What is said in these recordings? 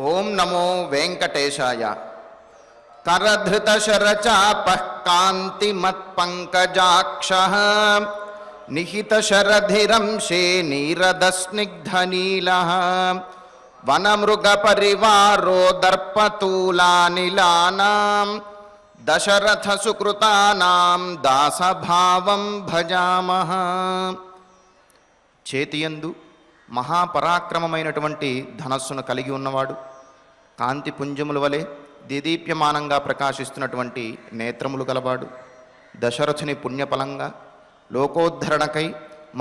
ఓం నమో వెంకటేశాయ. కరధృతశరచాపః కాంతిమత్పంకజాక్షః నిహితశరధిరంశే నీరదస్నిగ్ధనీలః వనమృగపరివారో దర్పతూలానిలానాం దశరథసుకృతానాం దాసభావం భజామః. చేతియందు మహాపరాక్రమమైనటువంటి ధనస్సును కలిగి ఉన్నవాడు, కాంతి పుంజముల వలె దేదీప్యమానంగా ప్రకాశిస్తున్నటువంటి నేత్రములు గలవాడు, దశరథుని పుణ్యఫలంగా లోకోద్ధరణకై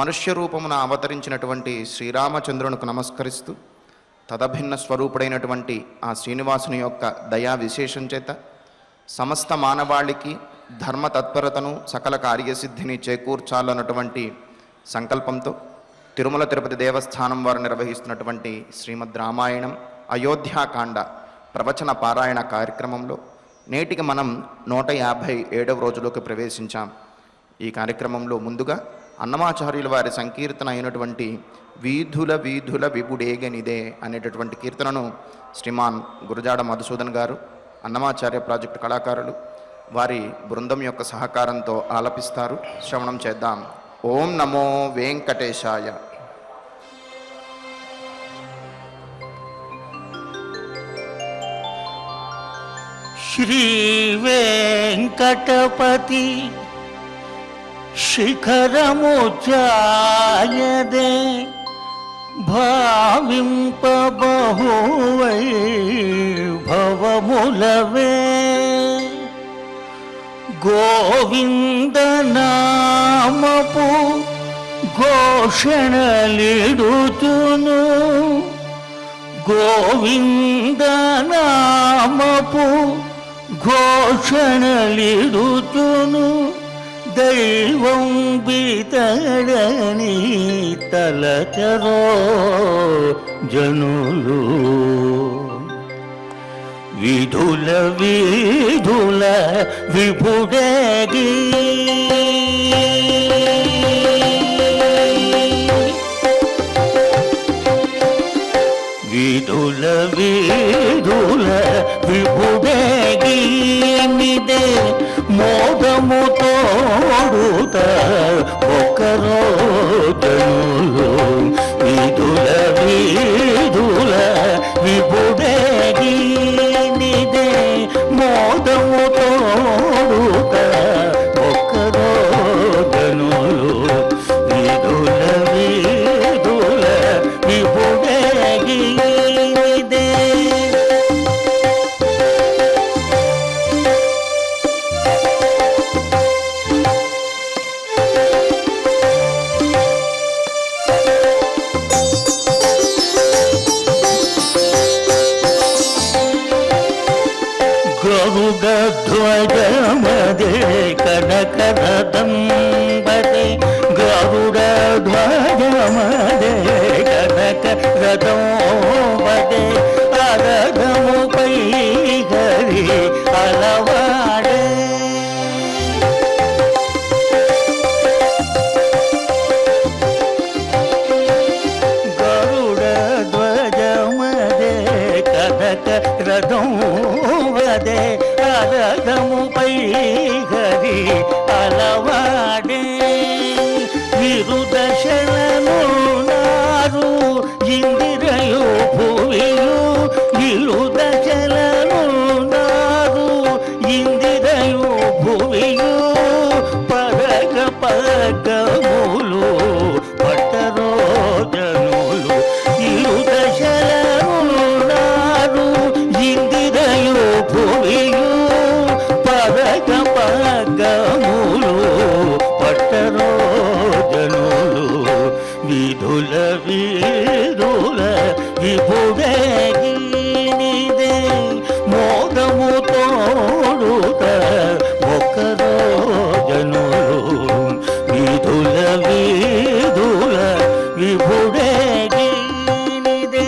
మనుష్య రూపమున అవతరించినటువంటి శ్రీరామచంద్రునికి నమస్కరిస్తూ తదభిన్న స్వరూపుడైనటువంటి ఆ శ్రీనివాసుని యొక్క దయా విశేషం చేత సమస్త మానవాళికి ధర్మ తత్పరతను సకల కార్యసిద్ధిని చేకూర్చాలన్నటువంటి సంకల్పంతో తిరుమల తిరుపతి దేవస్థానం వారు నిర్వహిస్తున్నటువంటి శ్రీమద్ రామాయణం అయోధ్యాకాండ ప్రవచన పారాయణ కార్యక్రమంలో నేటికి మనం 157వ రోజులోకి ప్రవేశించాం. ఈ కార్యక్రమంలో ముందుగా అన్నమాచార్యుల వారి సంకీర్తన అయినటువంటి వీధుల వీధుల విపుడేగనిదే అనేటటువంటి కీర్తనను శ్రీమాన్ గురజాడ మధుసూదన్ గారు, అన్నమాచార్య ప్రాజెక్టు కళాకారులు వారి బృందం యొక్క సహకారంతో ఆలపిస్తారు. శ్రవణం చేద్దాం. ఓం నమో వెంకటేశాయ. శ్రీ వెంకటపతి శిఖరము జాయదే భావింపబహువై భవములవే గోవిందనామపు ఘోషణలిడుతును గోవిందనామపు ఘోషణలిడుతును దైవం బితడని తలచరో జనులు విధుల విధుల విపుడేగి విధుల విధుల విపుడేగి నిదే మోదము తోడుత ఒకరో జనులు విధుల విధుల విపుడేగి నిదే మోదము తోడుత ఒకరో జనులు విధుల విధుల విపుడేగి నిదే గరుడధ్వజమదే కనకరదంబదే గరుడధ్వజమదే కనకరదంబదే అరగముపై హరి అలవాడే గరుడధ్వజమదే కనకరదంబదే అరగముపై హరి అలవాడే విరుదశలను నారు ఇందిరయు భువియు విరుదశలను నారు ఇందిరయు భువియు పరగ పగములు పట్టరో జనులు విరుదశలను నారు ఇందిరయు భువియు పరగ పగములు పట్టరో జనులు విధుల విధుల విపుడేగి నిదే మోదము తోడుత ఒకరో జనులు విధుల విధుల విపుడేగి నిదే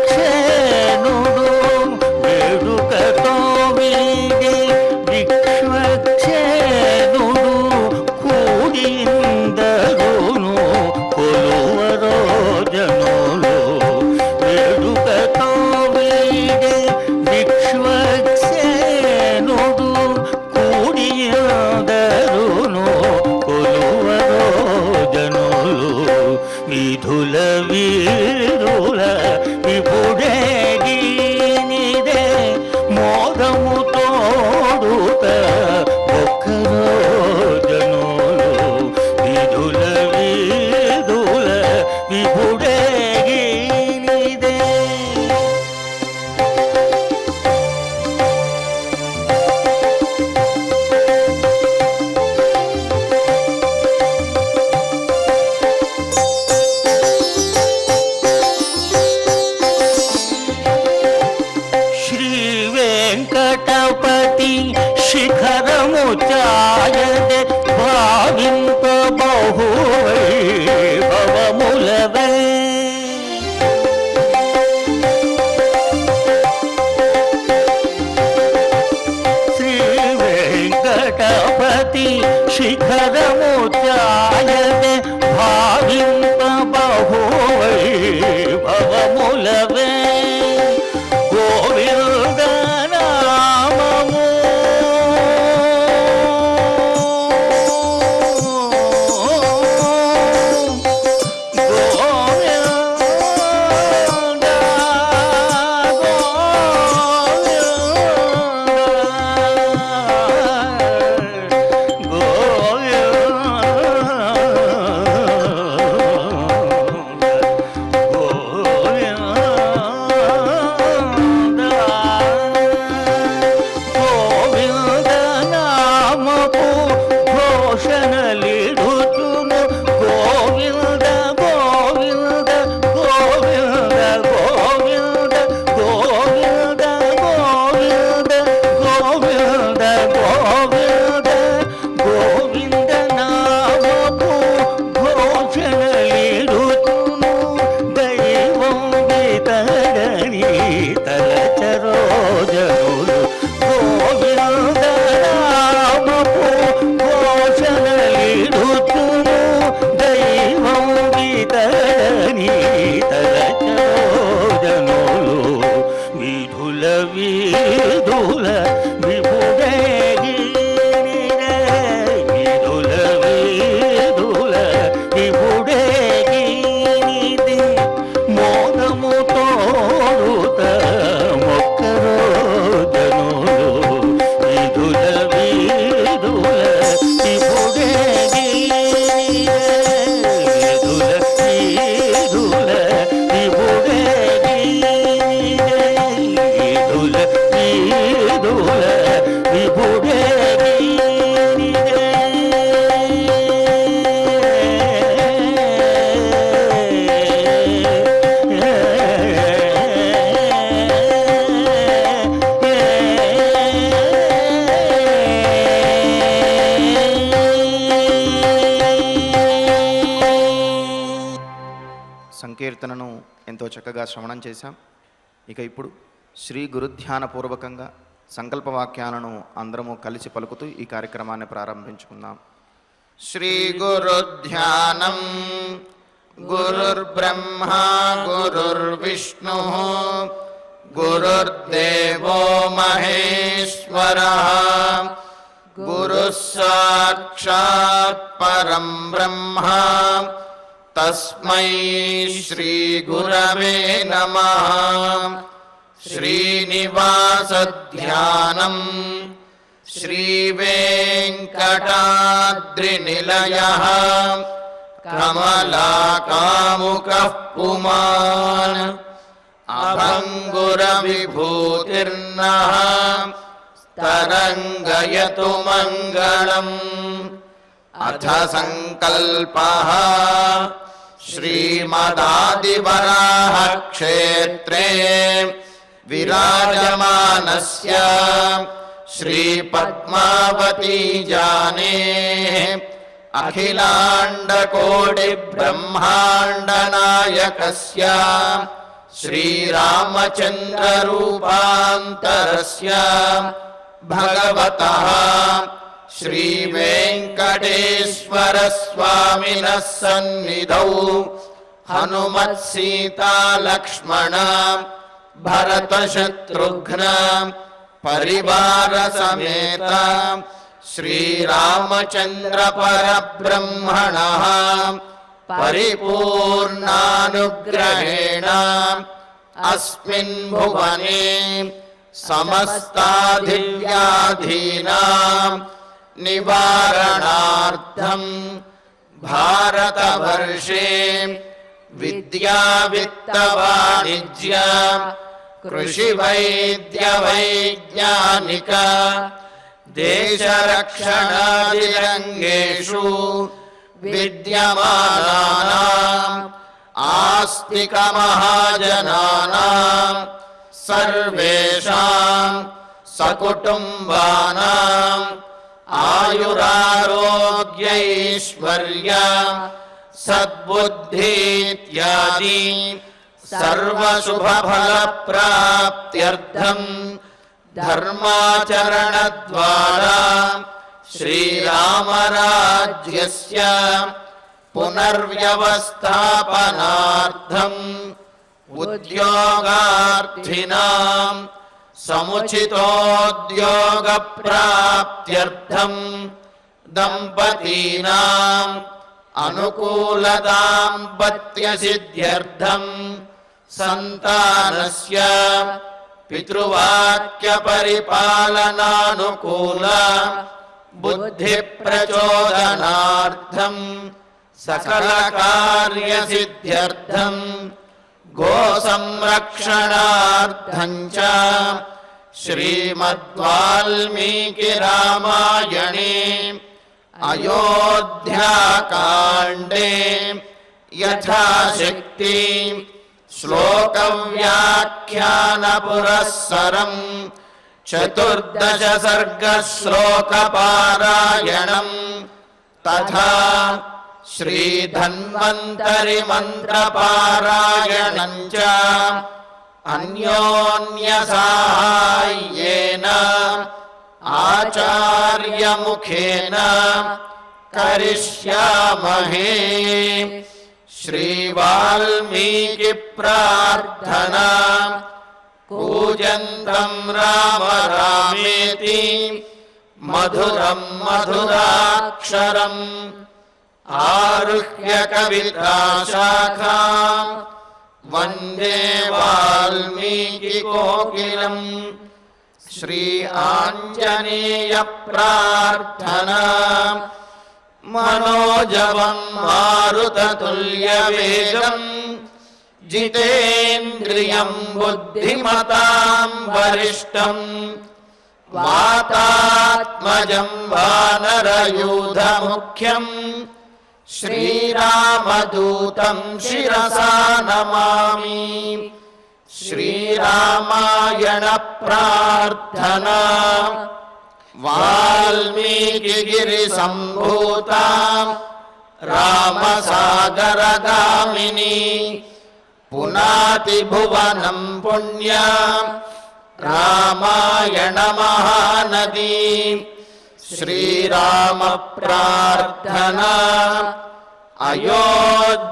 విశ్వక్షేణుడు వేడుకతో వీడి విశ్వక్షేణుడు కూడిందరును కొలువరో జనులు వేడుకతో వీడి విశ్వక్షేణుడు కూడిందరును కొలువరో జనులు విధుల వీరుల విపుడేగినిదే మోదము తోడుత ఒక్కరో జనులు విధుల వీరుల విపుడేగినిదే శ్రీ వెంకటపతి శిఖరము చాయదే భావింప బహువైభవములవే శ్రీ వెంకటపతి శిఖరము చాయదే భావింప బహువైభవములవే గోవింద నామము గోవింద గోవింద నామపు ఘోషణలిడుచును గోవింద గోవింద గోవింద గోవింద గోవింద గోవింద గోవింద గోవింద గోవింద నామపు ఘోషణలిడుచును దైవం వితడని తలచరో జనులు గోవింద నామపు ఘోషణలిడుచును దైవం వితడని తలచరో జనులు విధుల వీధుల విపుడేగినిదే విధుల వీధుల విపుడేగినిదే మోదము తోడుత మొక్కరో జనులు విధుల వీధుల విపుడేగినిదే విధుల వీధుల విపుడేగినిదే విధుల వీధుల విపుడేగినిదే సంకీర్తనను ఎంతో చక్కగా శ్రవణం చేశాం. ఇక ఇప్పుడు శ్రీ గురుధ్యాన పూర్వకంగా సంకల్ప వాక్యాలను అందరము కలిసి పలుకుతూ ఈ కార్యక్రమాన్ని ప్రారంభించుకుందాం. శ్రీ గురుధ్యానం గురుర్బ్రహ్మా గురుర్విష్ణు గురుర్దేవో మహేశ్వరః గురుః సాక్షాత్ పరం బ్రహ్మ తస్మై శ్రీ గురవే నమః. శ్రీనివాసధ్యానం శ్రీవేంకటాద్రినిలయః కమలాకాముకః పుమాన్ అభంగురవిభూతిర్నః తరంగయతు మంగళం. అథ సంకల్పః శ్రీమదాదివరాహ క్షేత్రే విరాజమానస్య శ్రీపద్మావతీ జానే అఖిలాండకోటి బ్రహ్మాండ నాయకస్య श्रीरामचन्द्ररूपान्तरस्य भगवतः श्रीवेङ्कटेश्वरस्वामिनः सन्निधौ हनुमत्सीतालक्ष्मण भरतशत्रुघ्न परिवार समेत श्रीरामचन्द्र परब्रह्मणः परिपूर्णानुग्रहेण अस्मिन् भुवने समस्ताधिव्याधीनां निवारणार्थं भारतवर्षे विद्यावित्तवाणिज्य कृषिवैद्यवैज्ञानिक देशरक्षणादिरङ्गेषु विद्यमानानाम् आस्तिकमहाजनानां सर्वेषां सकुटुम्बानाम् आयुरारोग्यैश्वर्य सद्बुद्धीत्यादि सर्वशुभफलप्राप्त्यर्थं धर्माचरणद्वारा श्रीरामराज्यस्य पुनर्व्यवस्थापनार्थम् उद्योगार्थिनां समुचितोद्योगप्राप्त्यर्थं दम्पतीनाम् अनुकूलदाम्पत्यसिद्ध्यर्थं सन्तानस्य पितृवाक्यपरिपालनानुकूल बुद्धिप्रचोदनार्थं सकलकार्यसिद्ध्यर्थं गोसंरक्षणार्थं च श्रीमद्वाल्मीकिरामायणे अयोध्याकाण्डे यथाशक्ति श्लोकव्याख्यानपुरःसरं 14 सर्गश्लोकपारायणम् तथा श्रीधन्वन्तरिमन्त्रपारायणं च अन्योन्यसाहाय्येन आचार्यमुखेन करिष्यामहे। श्रीवाल्मीकिप्रार्थना कूजन्तं राम रामेति मधुरं मधुराक्षरम् आरुह्य कविताशाखां वन्दे वाल्मीकिकोकिलम्। श्री आञ्जनेय प्रार्थना मनोजवं मारुततुल्यवेगं जितेन्द्रियं बुद्धिमतां वरिष्ठं वातात्मजं वानरयूथमुख्यं श्रीरामदूतं शिरसा नमामि। श्रीरामायण प्रार्थना वाल्मीकिगिरिसम्भूता रामसागरगामिनी पुनाति भुवनं पुण्या रामायण महानदी। श्रीराम प्रार्थना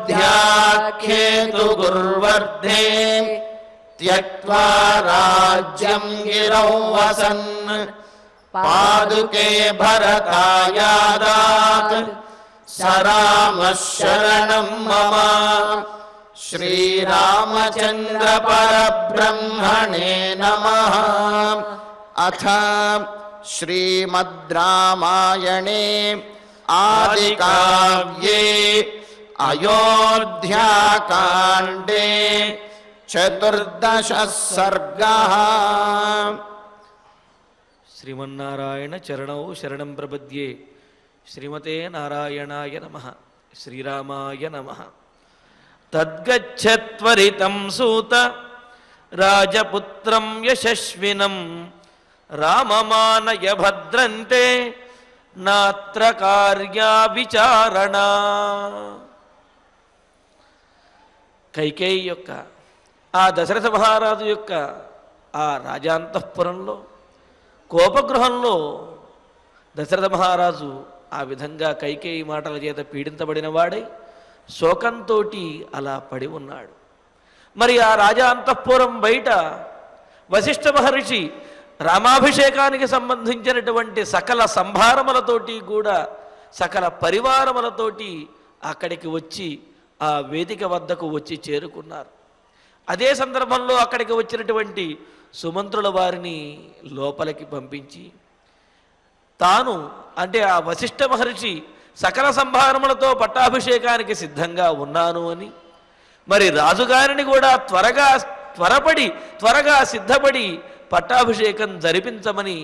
अयोध्याख्येतु गुर्वर्धे त्यक्त्वा राज्यं गिरौ वसन् पादुके भरतायादात् स रामः शरणं मम। श्रीरामचन्द्र परब्रह्मणे नमः। अथ श्रीमद् रामायणे आदिकाव्ये अयोध्याकाण्डे 14 सर्गः। శ్రీమన్నారాయణ చరణౌ శరణం ప్రపద్యే శ్రీమతే నారాయణాయ నమః శ్రీరామాయ నమః. తద్గచ్చత్వరితం సూత రాజపుత్రం యశస్వినం రామమానయ భద్రంతే నాత్ర కార్యా విచారణ. కైకేయి యొక్క ఆ దశరథ మహారాజు యొక్క ఆ రాజాంతఃపురంలో కోపగృహంలో దశరథ మహారాజు ఆ విధంగా కైకేయి మాటల చేత పీడించబడిన వాడై శోకంతో అలా పడి ఉన్నాడు. మరి ఆ రాజా అంతఃపురం బయట వశిష్ఠ మహర్షి రామాభిషేకానికి సంబంధించినటువంటి సకల సంభారములతోటి కూడా సకల పరివారములతోటి అక్కడికి వచ్చి ఆ వేదిక వద్దకు వచ్చి చేరుకున్నారు. అదే సందర్భంలో అక్కడికి వచ్చినటువంటి సుమంత్రుల వారిని లోపలికి పంపించి తాను అంటే ఆ వశిష్ఠ మహర్షి సకల సంభారములతో పట్టాభిషేకానికి సిద్ధంగా ఉన్నాను అని, మరి రాజుగారిని కూడా త్వరగా సిద్ధపడి పట్టాభిషేకం జరిపించమని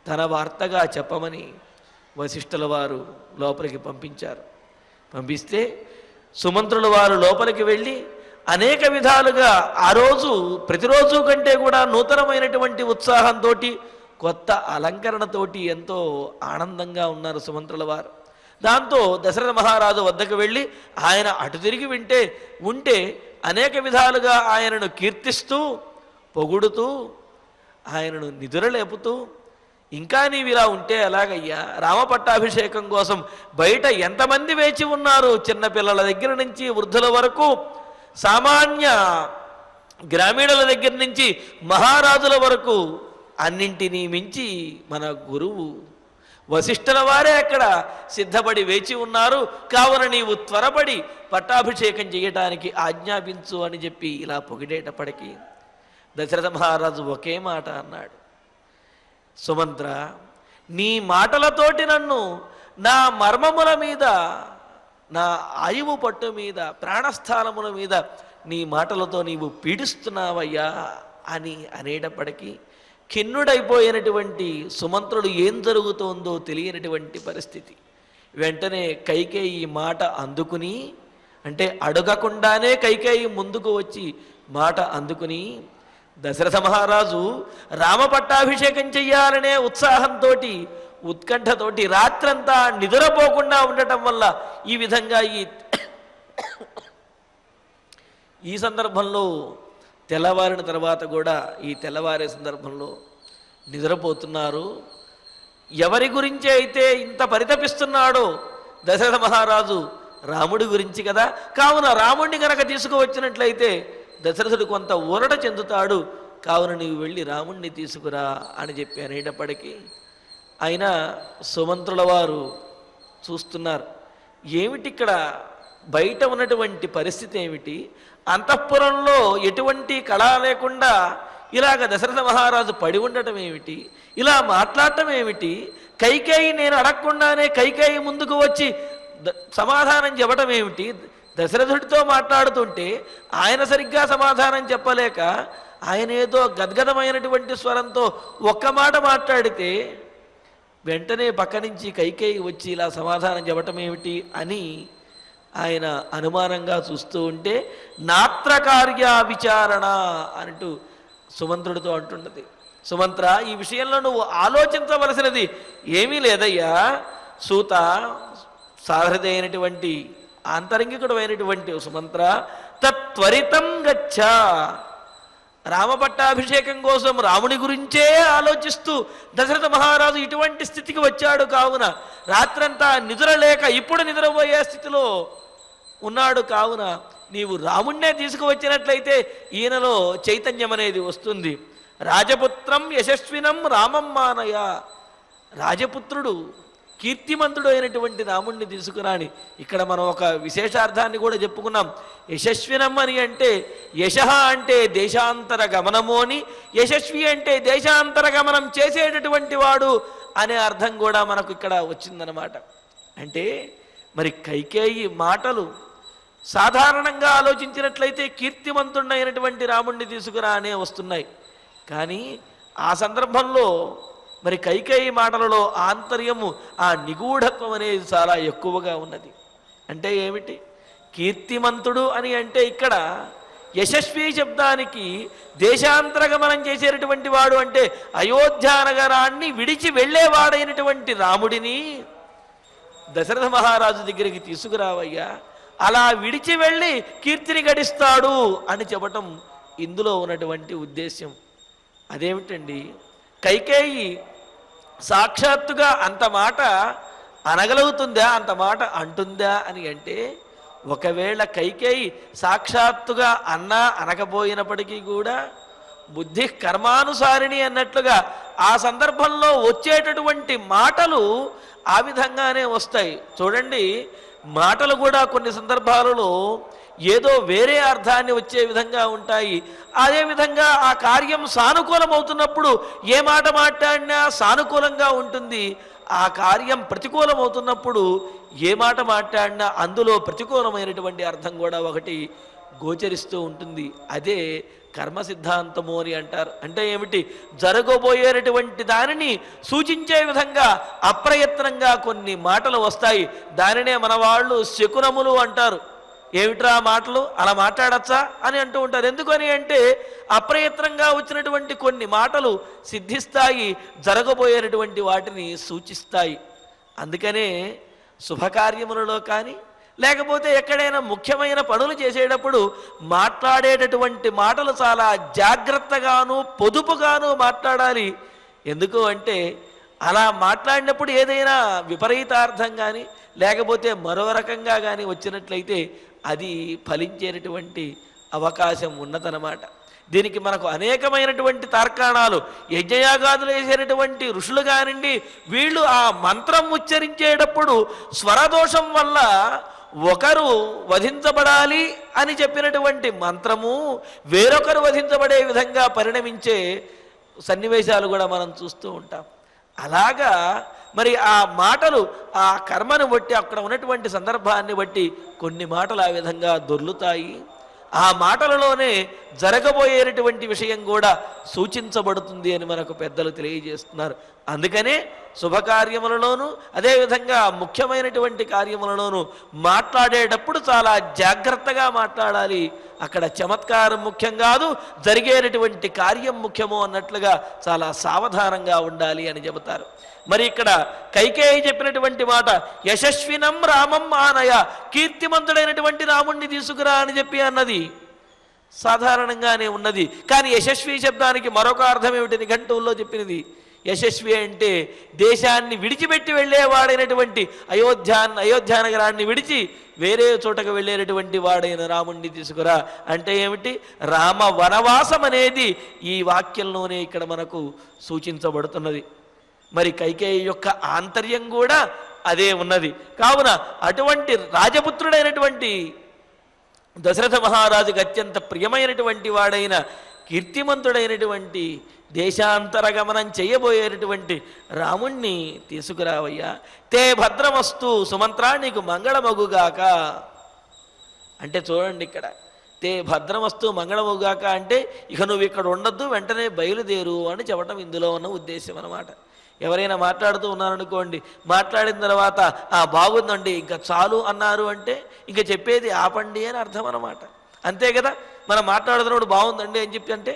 తన వార్తగా చెప్పమని వశిష్ఠుల వారు లోపలికి పంపించారు. పంపిస్తే సుమంత్రుల వారు లోపలికి వెళ్ళి అనేక విధాలుగా ఆ రోజు ప్రతిరోజు కంటే కూడా నూతనమైనటువంటి ఉత్సాహంతో కొత్త అలంకరణతోటి ఎంతో ఆనందంగా ఉన్నారు సుమంత్రుల వారు. దాంతో దశరథ మహారాజు వద్దకు వెళ్ళి ఆయన అటు తిరిగి ఉంటే అనేక విధాలుగా ఆయనను కీర్తిస్తూ పొగుడుతూ ఆయనను నిదురలేపుతూ, ఇంకా నీవిలా ఉంటే ఎలాగయ్యా, రామపట్టాభిషేకం కోసం బయట ఎంతమంది వేచి ఉన్నారు, చిన్నపిల్లల దగ్గర నుంచి వృద్ధుల వరకు, సామాన్య గ్రామీణుల దగ్గర నుంచి మహారాజుల వరకు అన్నింటినీ మించి మన గురువు వశిష్ఠుల వారే అక్కడ సిద్ధపడి వేచి ఉన్నారు. కావున నీవు త్వరపడి పట్టాభిషేకం చేయటానికి ఆజ్ఞాపించు అని చెప్పి ఇలా పొగిడేటప్పటికీ దశరథ మహారాజు ఒకే మాట అన్నాడు, సుమంత్ర, నీ మాటలతోటి నన్ను నా మర్మముల మీద, నా ఆయువు పట్టు మీద, ప్రాణస్థానముల మీద నీ మాటలతో నీవు పీడిస్తున్నావయ్యా అని అనేటప్పటికీ ఖిన్నుడైపోయినటువంటి సుమంత్రుడు ఏం జరుగుతోందో తెలియనటువంటి పరిస్థితి. వెంటనే కైకేయి మాట అందుకుని, అంటే అడగకుండానే కైకేయి ముందుకు వచ్చి మాట అందుకుని, దశరథ మహారాజు రామ పట్టాభిషేకం చెయ్యాలనే ఉత్సాహంతో ఉత్కంఠతోటి రాత్రంతా నిద్రపోకుండా ఉండటం వల్ల ఈ విధంగా ఈ సందర్భంలో తెల్లవారిన తర్వాత కూడా ఈ తెల్లవారే సందర్భంలో నిద్రపోతున్నారు. ఎవరి గురించి అయితే ఇంత పరితపిస్తున్నాడో దశరథ మహారాజు రాముడి గురించి కదా, కావున రాముడిని కనుక తీసుకువచ్చినట్లయితే దశరథుడు కొంత ఊరట చెందుతాడు, కావున నీవు వెళ్ళి రాముణ్ణి తీసుకురా అని చెప్పి అనేటప్పటికీ ఆయన సుమంత్రుల వారు చూస్తున్నారు, ఏమిటి ఇక్కడ బయట ఉన్నటువంటి పరిస్థితి ఏమిటి, అంతఃపురంలో ఎటువంటి కళ లేకుండా ఇలాగ దశరథ మహారాజు పడి ఉండటం ఏమిటి, ఇలా మాట్లాడటం ఏమిటి, కైకేయి నేను అడగకుండానే కైకేయి ముందుకు వచ్చి సమాధానం చెప్పటం ఏమిటి, దశరథుడితో మాట్లాడుతుంటే ఆయన సరిగ్గా సమాధానం చెప్పలేక ఆయన ఏదో గద్గదమైనటువంటి స్వరంతో ఒక్క మాట మాట్లాడితే వెంటనే పక్క నుంచి కైకేయి వచ్చి ఇలా సమాధానం చెప్పటం ఏమిటి అని ఆయన అనుమానంగా చూస్తూ ఉంటే నాత్ర కార్య విచారణ అంటూ సుమంత్రుడితో అంటున్నది. సుమంత్ర, ఈ విషయంలో నువ్వు ఆలోచించవలసినది ఏమీ లేదయ్యా. సూత సారథి అయినటువంటి ఆంతరంగికుడు అయినటువంటి సుమంత్ర, తత్వరితం గచ్చ. రామపట్టాభిషేకం కోసం రాముని గురించే ఆలోచిస్తూ దశరథ మహారాజు ఇటువంటి స్థితికి వచ్చాడు. కావున రాత్రంతా నిద్రలేక ఇప్పుడు నిద్రపోయే స్థితిలో ఉన్నాడు. కావున నీవు రాముణ్ణే తీసుకువచ్చినట్లయితే ఈయనలో చైతన్యం అనేది వస్తుంది. రాజపుత్రం యశస్వినం రామం మానయ. రాజపుత్రుడు కీర్తిమంతుడు అయినటువంటి రాముణ్ణి తీసుకురాని. ఇక్కడ మనం ఒక విశేషార్థాన్ని కూడా చెప్పుకున్నాం. యశస్వినం అని అంటే యశ అంటే దేశాంతర గమనము అని, యశస్వి అంటే దేశాంతర గమనం చేసేటటువంటి వాడు అనే అర్థం కూడా మనకు ఇక్కడ వచ్చిందనమాట. అంటే మరి కైకేయి మాటలు సాధారణంగా ఆలోచించినట్లయితే కీర్తిమంతుడైనటువంటి రాముణ్ణి తీసుకురా అనే వస్తున్నాయి. కానీ ఆ సందర్భంలో మరి కైకేయి మాటలలో ఆంతర్యము, ఆ నిగూఢత్వం అనేది చాలా ఎక్కువగా ఉన్నది. అంటే ఏమిటి, కీర్తిమంతుడు అని అంటే ఇక్కడ యశస్వి శబ్దానికి దేశాంతరగమనం చేసేటటువంటి వాడు అంటే అయోధ్య నగరాన్ని విడిచి వెళ్ళేవాడైనటువంటి రాముడిని దశరథ మహారాజు దగ్గరికి తీసుకురావయ్యా, అలా విడిచి వెళ్ళి కీర్తిని గడిస్తాడు అని చెప్పటం ఇందులో ఉన్నటువంటి ఉద్దేశ్యం. అదేమిటండి, కైకేయి సాక్షాత్తుగా అంత మాట అనగలుగుతుందా, అంత మాట అంటుందా అని అంటే, ఒకవేళ కైకేయి సాక్షాత్తుగా అన్నా అనకపోయినప్పటికీ కూడా బుద్ధి కర్మానుసారిణి అన్నట్లుగా ఆ సందర్భంలో వచ్చేటటువంటి మాటలు ఆ విధంగానే వస్తాయి. చూడండి, మాటలు కూడా కొన్ని సందర్భాలలో ఏదో వేరే అర్థాన్ని వచ్చే విధంగా ఉంటాయి. అదేవిధంగా ఆ కార్యం సానుకూలం అవుతున్నప్పుడు ఏ మాట మాట్లాడినా సానుకూలంగా ఉంటుంది. ఆ కార్యం ప్రతికూలం అవుతున్నప్పుడు ఏ మాట మాట్లాడినా అందులో ప్రతికూలమైనటువంటి అర్థం కూడా ఒకటి గోచరిస్తూ ఉంటుంది. అదే కర్మ సిద్ధాంతము అని అంటారు. అంటే ఏమిటి, జరగబోయేటటువంటి దానిని సూచించే విధంగా అప్రయత్నంగా కొన్ని మాటలు వస్తాయి. దానినే మన వాళ్ళు శకునములు అంటారు. ఏమిట్రా మాటలు, అలా మాట్లాడచ్చా అని అంటూ ఉంటారు. ఎందుకని అంటే అప్రయత్నంగా వచ్చినటువంటి కొన్ని మాటలు సిద్ధిస్తాయి, జరగబోయేటటువంటి వాటిని సూచిస్తాయి. అందుకనే శుభకార్యములలో కానీ లేకపోతే ఎక్కడైనా ముఖ్యమైన పనులు చేసేటప్పుడు మాట్లాడేటటువంటి మాటలు చాలా జాగ్రత్తగాను పొదుపుగాను మాట్లాడాలి. ఎందుకు అంటే అలా మాట్లాడినప్పుడు ఏదైనా విపరీతార్థం కానీ లేకపోతే మరో రకంగా కానీ వచ్చినట్లయితే అది ఫలించేటటువంటి అవకాశం ఉన్నదన్నమాట. దీనికి మనకు అనేకమైనటువంటి తార్కాణాలు, యజ్ఞయాగాదులు వేసేటటువంటి ఋషులు కానివ్వండి, వీళ్ళు ఆ మంత్రం ఉచ్చరించేటప్పుడు స్వరదోషం వల్ల ఒకరు వధించబడాలి అని చెప్పినటువంటి మంత్రము వేరొకరు వధించబడే విధంగా పరిణమించే సన్నివేశాలు కూడా మనం చూస్తూ ఉంటాం. అలాగా మరి ఆ మాటలు ఆ కర్మను బట్టి అక్కడ ఉన్నటువంటి సందర్భాన్ని బట్టి కొన్ని మాటలు ఆ విధంగా దొర్లుతాయి. ఆ మాటలలోనే జరగబోయేటటువంటి విషయం కూడా సూచించబడుతుంది అని మనకు పెద్దలు తెలియజేస్తున్నారు. అందుకనే శుభకార్యములలోనూ అదేవిధంగా ముఖ్యమైనటువంటి కార్యములలోనూ మాట్లాడేటప్పుడు చాలా జాగ్రత్తగా మాట్లాడాలి. అక్కడ చమత్కారం ముఖ్యం కాదు, జరిగేటటువంటి కార్యం ముఖ్యము అన్నట్లుగా చాలా సావధానంగా ఉండాలి అని చెబుతారు. మరి ఇక్కడ కైకేయి చెప్పినటువంటి మాట, యశస్వినం రామం ఆనయ, కీర్తిమంతుడైనటువంటి రాముణ్ణి తీసుకురా అని చెప్పి అన్నది సాధారణంగానే ఉన్నది. కానీ యశస్వి శబ్దానికి మరొక అర్థం ఏమిటి నిఘంటువుల్లో చెప్పినది. యశస్వి అంటే దేశాన్ని విడిచిపెట్టి వెళ్ళేవాడైనటువంటి అయోధ్యా నగరాన్ని విడిచి వేరే చోటకు వెళ్ళేటటువంటి వాడైన రాముణ్ణి తీసుకురా అంటే ఏమిటి, రామ వనవాసం అనేది ఈ వాక్యంలోనే ఇక్కడ మనకు సూచించబడుతున్నది. మరి కైకేయి యొక్క ఆంతర్యం కూడా అదే ఉన్నది. కావున అటువంటి రాజపుత్రుడైనటువంటి దశరథ మహారాజుకి అత్యంత ప్రియమైనటువంటి వాడైన కీర్తిమంతుడైనటువంటి దేశాంతర గమనం చేయబోయేటటువంటి రాముణ్ణి తీసుకురావయ్యా. తే భద్రమస్తు సుమంత్రా, నీకు మంగళమగుగాక అంటే చూడండి, ఇక్కడ తే భద్రమస్తు మంగళమగుగాక అంటే ఇక నువ్వు ఇక్కడ ఉండొద్దు, వెంటనే బయలుదేరు అని చెప్పడం ఇందులో ఉన్న ఉద్దేశం అన్నమాట. ఎవరైనా మాట్లాడుతూ ఉన్నారనుకోండి, మాట్లాడిన తర్వాత బాగుందండి ఇంకా చాలు అన్నారు అంటే ఇంకా చెప్పేది ఆపండి అని అర్థం అన్నమాట. అంతే కదా, మనం మాట్లాడుతున్నప్పుడు బాగుందండి అని చెప్పి అంటే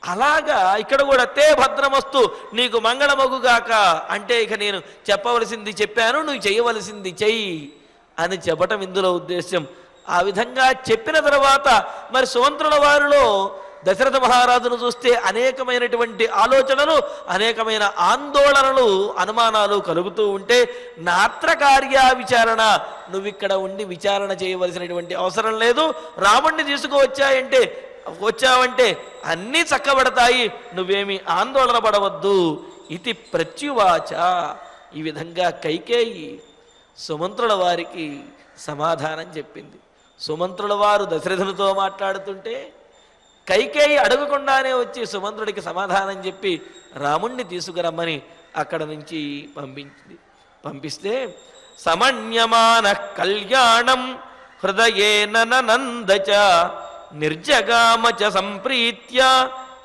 అలాగా ఇక్కడ కూడా తే భద్రమస్తు నీకు మంగళమగుగాక అంటే ఇక నేను చెప్పవలసింది చెప్పాను, నువ్వు చేయవలసింది చెయ్యి అని చెప్పటం ఇందులో ఉద్దేశ్యం. ఆ విధంగా చెప్పిన తర్వాత మరి సుమంత్రుల వారిలో దశరథ మహారాజును చూస్తే అనేకమైనటువంటి ఆలోచనలు, అనేకమైన ఆందోళనలు, అనుమానాలు కలుగుతూ ఉంటే నాత్రకార్య విచారణ, నువ్వు ఇక్కడ ఉండి విచారణ చేయవలసినటువంటి అవసరం లేదు. రాముణ్ణి వచ్చావంటే అన్నీ చక్కబడతాయి, నువ్వేమి ఆందోళన పడవద్దు ఇది ప్రత్యువాచ. ఈ విధంగా కైకేయి సుమంత్రుల వారికి సమాధానం చెప్పింది. సుమంత్రుల వారు దశరథునితో మాట్లాడుతుంటే కైకేయి అడగకుండానే వచ్చి సుమంత్రుడికి సమాధానం చెప్పి రాముణ్ణి తీసుకురమ్మని అక్కడ నుంచి పంపిస్తే సమన్యమాన కళ్యాణం హృదయేన నందచ నిర్జగామచ సంప్రీత్య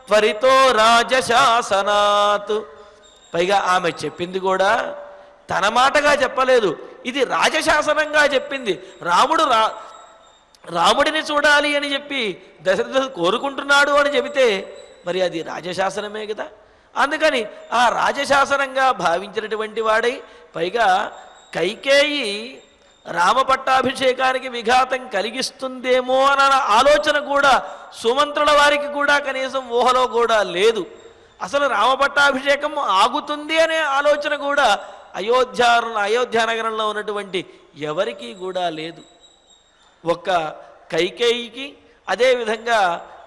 త్వరితో రాజశాసనాత్. పైగా ఆమె చెప్పింది కూడా తన మాటగా చెప్పలేదు, ఇది రాజశాసనంగా చెప్పింది. రాముడిని చూడాలి అని చెప్పి దశరథుడు కోరుకుంటున్నాడు అని చెబితే మరి అది రాజశాసనమే కదా. అందుకని ఆ రాజశాసనంగా భావించినటువంటి వాడై, పైగా కైకేయి రామ పట్టాభిషేకానికి విఘాతం కలిగిస్తుందేమో అన్న ఆలోచన కూడా సుమంత్రుల వారికి కూడా కనీసం ఊహలో కూడా లేదు. అసలు రామ పట్టాభిషేకం ఆగుతుంది అనే ఆలోచన కూడా అయోధ్య నగరంలో ఉన్నటువంటి ఎవరికీ కూడా లేదు. ఒక్క కైకేయికి, అదేవిధంగా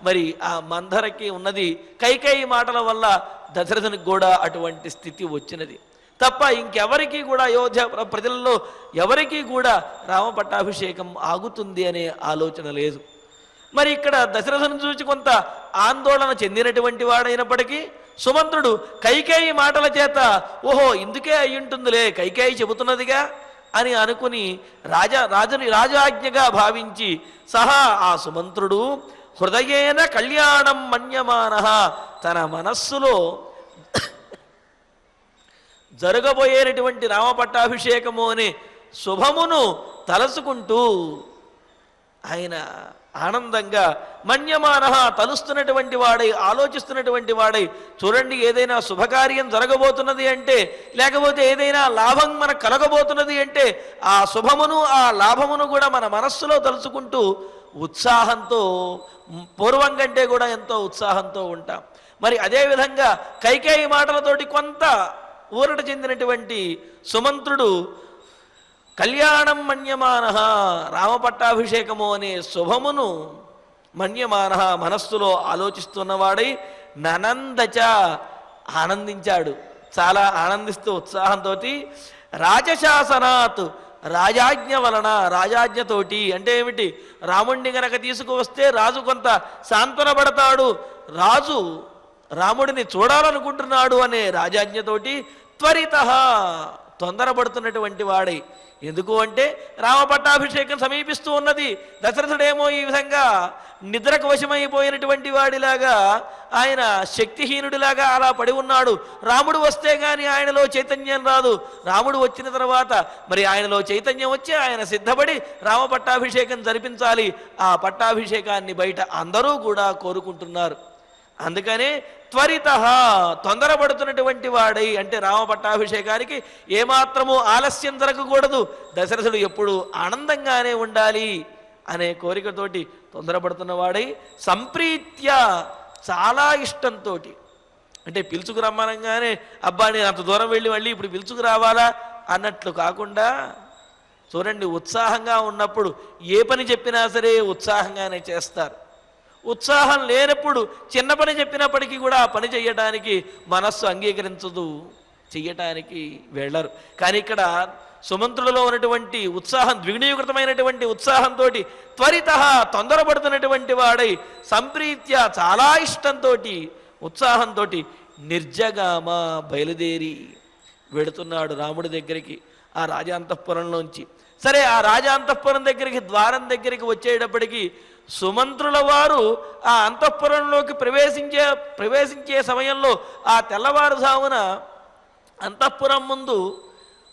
మరి ఆ మందరకి ఉన్నది. కైకేయి మాటల వల్ల దశరథునికి కూడా అటువంటి స్థితి వచ్చినది తప్ప ఇంకెవరికి కూడా అయోధ్య ప్రజలలో ఎవరికీ కూడా రామ పట్టాభిషేకం ఆగుతుంది అనే ఆలోచన లేదు. మరి ఇక్కడ దశరథుని చూసి కొంత ఆందోళన చెందినటువంటి వాడైనప్పటికీ సుమంత్రుడు కైకేయి మాటల చేత ఓహో ఇందుకే అయ్యుంటుందిలే, కైకేయి చెబుతున్నదిగా అని అనుకుని రాజాజ్ఞగా భావించి సహా ఆ సుమంత్రుడు హృదయేన కళ్యాణం మన్యమానః, తన మనస్సులో జరగబోయేటటువంటి రామ పట్టాభిషేకము అనే శుభమును తలసుకుంటూ ఆయన ఆనందంగా మన్యమానః తలుస్తున్నటువంటి వాడై, ఆలోచిస్తున్నటువంటి వాడై, చూడండి ఏదైనా శుభకార్యం జరగబోతున్నది అంటే, లేకపోతే ఏదైనా లాభం మనకు కలగబోతున్నది అంటే ఆ శుభమును ఆ లాభమును కూడా మన మనస్సులో తలుచుకుంటూ ఉత్సాహంతో, పూర్వం కంటే కూడా ఎంతో ఉత్సాహంతో ఉంటాం. మరి అదేవిధంగా కైకేయి మాటలతోటి కొంత ఊరట చెందినటువంటి సుమంత్రుడు కళ్యాణం మన్యమానః, రామ పట్టాభిషేకము అనే శుభమును మన్యమానః మనస్సులో ఆలోచిస్తున్నవాడై ననందచ ఆనందించాడు. చాలా ఆనందిస్తూ ఉత్సాహంతో రాజశాసనాత్, రాజాజ్ఞ వలన, రాజాజ్ఞతోటి అంటే ఏమిటి, రాముణ్ణి గనక తీసుకువస్తే రాజు కొంత సాంత్వనపడతాడు, రాజు రాముడిని చూడాలనుకుంటున్నాడు అనే రాజాజ్ఞతోటి త్వరిత తొందరపడుతున్నటువంటి వాడై. ఎందుకు అంటే రామ పట్టాభిషేకం సమీపిస్తూ ఉన్నది. దశరథుడేమో ఈ విధంగా నిద్రకు వశమైపోయినటువంటి వాడిలాగా, ఆయన శక్తిహీనుడిలాగా అలా పడి ఉన్నాడు. రాముడు వస్తే గాని ఆయనలో చైతన్యం రాదు. రాముడు వచ్చిన తర్వాత మరి ఆయనలో చైతన్యం వచ్చి ఆయన సిద్ధపడి రామ పట్టాభిషేకం జరిపించాలి. ఆ పట్టాభిషేకాన్ని బయట అందరూ కూడా కోరుకుంటున్నారు. అందుకనే త్వరిత తొందరపడుతున్నటువంటి వాడై, అంటే రామ పట్టాభిషేకానికి ఏమాత్రము ఆలస్యం జరగకూడదు, దశరథుడు ఎప్పుడు ఆనందంగానే ఉండాలి అనే కోరికతోటి తొందరపడుతున్న వాడై సంప్రీత్య చాలా ఇష్టంతో, అంటే పిలుచుకు రమ్మనంగానే అబ్బా నేను అంత దూరం వెళ్ళి మళ్ళీ ఇప్పుడు పిలుచుకు రావాలా అన్నట్లు కాకుండా, చూడండి ఉత్సాహంగా ఉన్నప్పుడు ఏ పని చెప్పినా సరే ఉత్సాహంగానే చేస్తారు. ఉత్సాహం లేనప్పుడు చిన్న పని చెప్పినప్పటికీ కూడా ఆ పని చెయ్యటానికి మనస్సు అంగీకరించదు, చెయ్యటానికి వెళ్ళరు. కానీ ఇక్కడ సుమంత్రులలో ఉన్నటువంటి ఉత్సాహం, ద్విగుణీకృతమైనటువంటి ఉత్సాహంతో త్వరిత తొందరపడుతున్నటువంటి వాడై సంప్రీత్య చాలా ఇష్టంతో, ఉత్సాహంతో నిర్జగామ బయలుదేరి వెడుతున్నాడు రాముడి దగ్గరికి ఆ రాజాంతఃపురంలోంచి. సరే ఆ రాజాంతఃపురం దగ్గరికి, ద్వారం దగ్గరికి వచ్చేటప్పటికి సుమంత్రుల వారు ఆ అంతఃపురంలోకి ప్రవేశించే సమయంలో ఆ తెల్లవారుజామున అంతఃపురం ముందు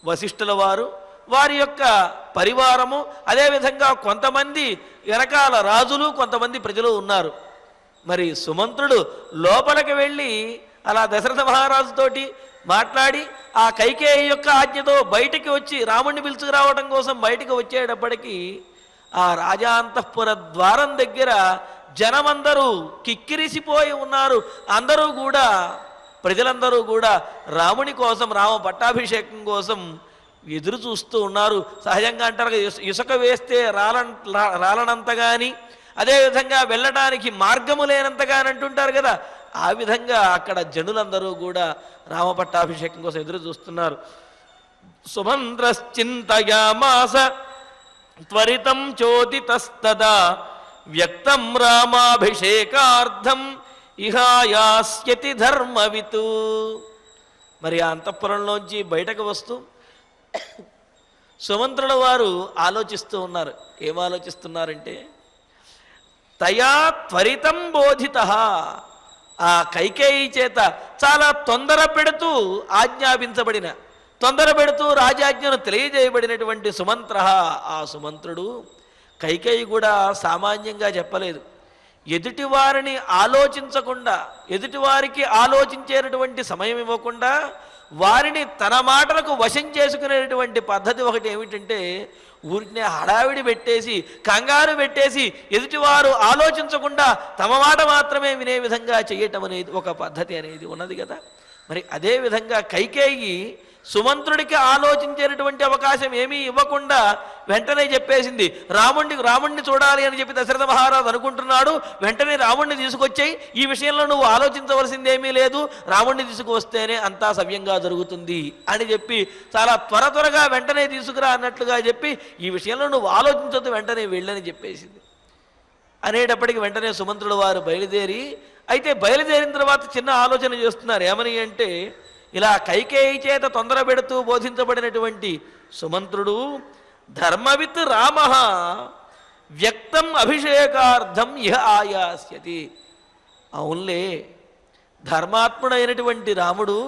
వశిష్ఠుల వారు, వారి యొక్క పరివారము, అదేవిధంగా కొంతమంది వెనకాల రాజులు, కొంతమంది ప్రజలు ఉన్నారు. మరి సుమంత్రుడు లోపలికి వెళ్ళి అలా దశరథ మహారాజుతోటి మాట్లాడి ఆ కైకేయి యొక్క ఆజ్ఞతో బయటికి వచ్చి రాముడిని పిలుచుకురావడం కోసం బయటికి వచ్చేటప్పటికీ ఆ రాజాంతఃపుర ద్వారం దగ్గర జనమందరూ కిక్కిరిసిపోయి ఉన్నారు. అందరూ కూడా, ప్రజలందరూ కూడా రాముని కోసం, రామ పట్టాభిషేకం కోసం ఎదురు చూస్తూ ఉన్నారు. సహజంగా అంటారు ఇసుక వేస్తే రాలనంత కానీ, అదేవిధంగా వెళ్ళడానికి మార్గము లేనంతగాని అంటుంటారు కదా, ఆ విధంగా అక్కడ జనులందరూ కూడా రామ పట్టాభిషేకం కోసం ఎదురు చూస్తున్నారు. సుమంత్రశ్చింతయామాస త్వరితం చోదితస్తదా వ్యక్తం రామాభిషేకార్థం ఇహాయాస్యతి ధర్మవితు. మరి ఆ అంతఃపురంలోంచి బయటకు వస్తూ సుమంత్రుల వారు ఆలోచిస్తూ ఉన్నారు. ఏం ఆలోచిస్తున్నారంటే, తయా త్వరితం బోధిత, ఆ కైకేయి చేత చాలా తొందర పెడుతూ ఆజ్ఞాపించబడిన, తొందర పెడుతూ రాజాజ్ఞను తెలియజేయబడినటువంటి సుమంత్ర, ఆ సుమంత్రుడు కైకేయి కూడా సామాన్యంగా చెప్పలేదు. ఎదుటివారిని ఆలోచించకుండా, ఎదుటివారికి ఆలోచించేటటువంటి సమయం ఇవ్వకుండా వారిని తన మాటలకు వశం చేసుకునేటువంటి పద్ధతి ఒకటి ఏమిటంటే ఊరినే హడావిడి పెట్టేసి కంగారు పెట్టేసి ఎదుటివారు ఆలోచించకుండా తమ మాట మాత్రమే వినే విధంగా చేయటం అనేది ఒక పద్ధతి అనేది ఉన్నది కదా. మరి అదేవిధంగా కైకేయి సుమంత్రుడికి ఆలోచించేటటువంటి అవకాశం ఏమీ ఇవ్వకుండా వెంటనే చెప్పేసింది. రాముణ్ణి చూడాలి అని చెప్పి దశరథ మహారాజు అనుకుంటున్నాడు. వెంటనే రాముణ్ణి తీసుకొచ్చేయి, ఈ విషయంలో నువ్వు ఆలోచించవలసిందేమీ లేదు, రాముణ్ణి తీసుకువస్తేనే అంతా సవ్యంగా జరుగుతుంది అని చెప్పి చాలా త్వరగా వెంటనే తీసుకురా అన్నట్లుగా చెప్పి ఈ విషయంలో నువ్వు ఆలోచించొద్దు, వెంటనే వెళ్ళని చెప్పేసింది. అనేటప్పటికి వెంటనే సుమంత్రుడు వారు బయలుదేరి, అయితే బయలుదేరిన తర్వాత చిన్న ఆలోచన చేస్తున్నారు. ఏమని అంటే, ఇలా కైకేయి చేత తొందర పెడుతూ బోధించబడినటువంటి సుమంత్రుడు ధర్మవిత్ రామ వ్యక్తం అభిషేకార్థం ఇహ ఆయాస్యతి. అవునులే, ధర్మాత్ముడైనటువంటి రాముడు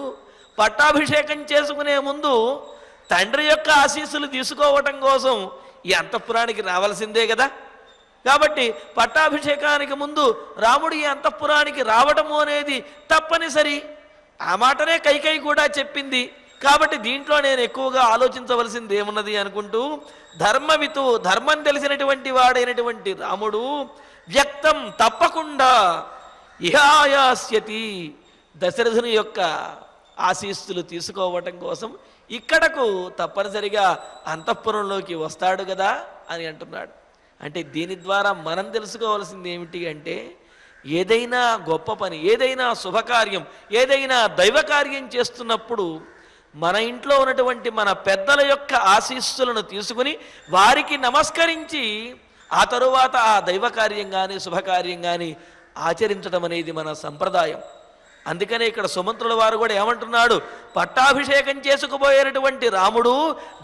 పట్టాభిషేకం చేసుకునే ముందు తండ్రి యొక్క ఆశీస్సులు తీసుకోవటం కోసం ఈ అంతఃపురానికి రావాల్సిందే కదా. కాబట్టి పట్టాభిషేకానికి ముందు రాముడు ఈ అంతఃపురానికి రావటము అనేది తప్పనిసరి. ఆ మాటనే కైకేయి కూడా చెప్పింది. కాబట్టి దీంట్లో నేను ఎక్కువగా ఆలోచించవలసింది ఏమున్నది అనుకుంటూ ధర్మవితు, ధర్మం తెలిసినటువంటి వాడైనటువంటి రాముడు వ్యక్తం తప్పకుండా ఇహాయాస్యతి, దశరథుని యొక్క ఆశీస్సులు తీసుకోవటం కోసం ఇక్కడకు తప్పనిసరిగా అంతఃపురంలోకి వస్తాడు కదా అని అంటున్నాడు. అంటే దీని ద్వారా మనం తెలుసుకోవాల్సింది ఏమిటి అంటే, ఏదైనా గొప్ప పని, ఏదైనా శుభకార్యం, ఏదైనా దైవకార్యం చేస్తున్నప్పుడు మన ఇంట్లో ఉన్నటువంటి మన పెద్దల యొక్క ఆశీస్సులను తీసుకుని వారికి నమస్కరించి ఆ తరువాత ఆ దైవకార్యం కానీ శుభకార్యం కానీ ఆచరించడం అనేది మన సంప్రదాయం. అందుకనే ఇక్కడ సుమంత్రుల వారు కూడా ఏమంటున్నాడు, పట్టాభిషేకం చేసుకుపోయేటటువంటి రాముడు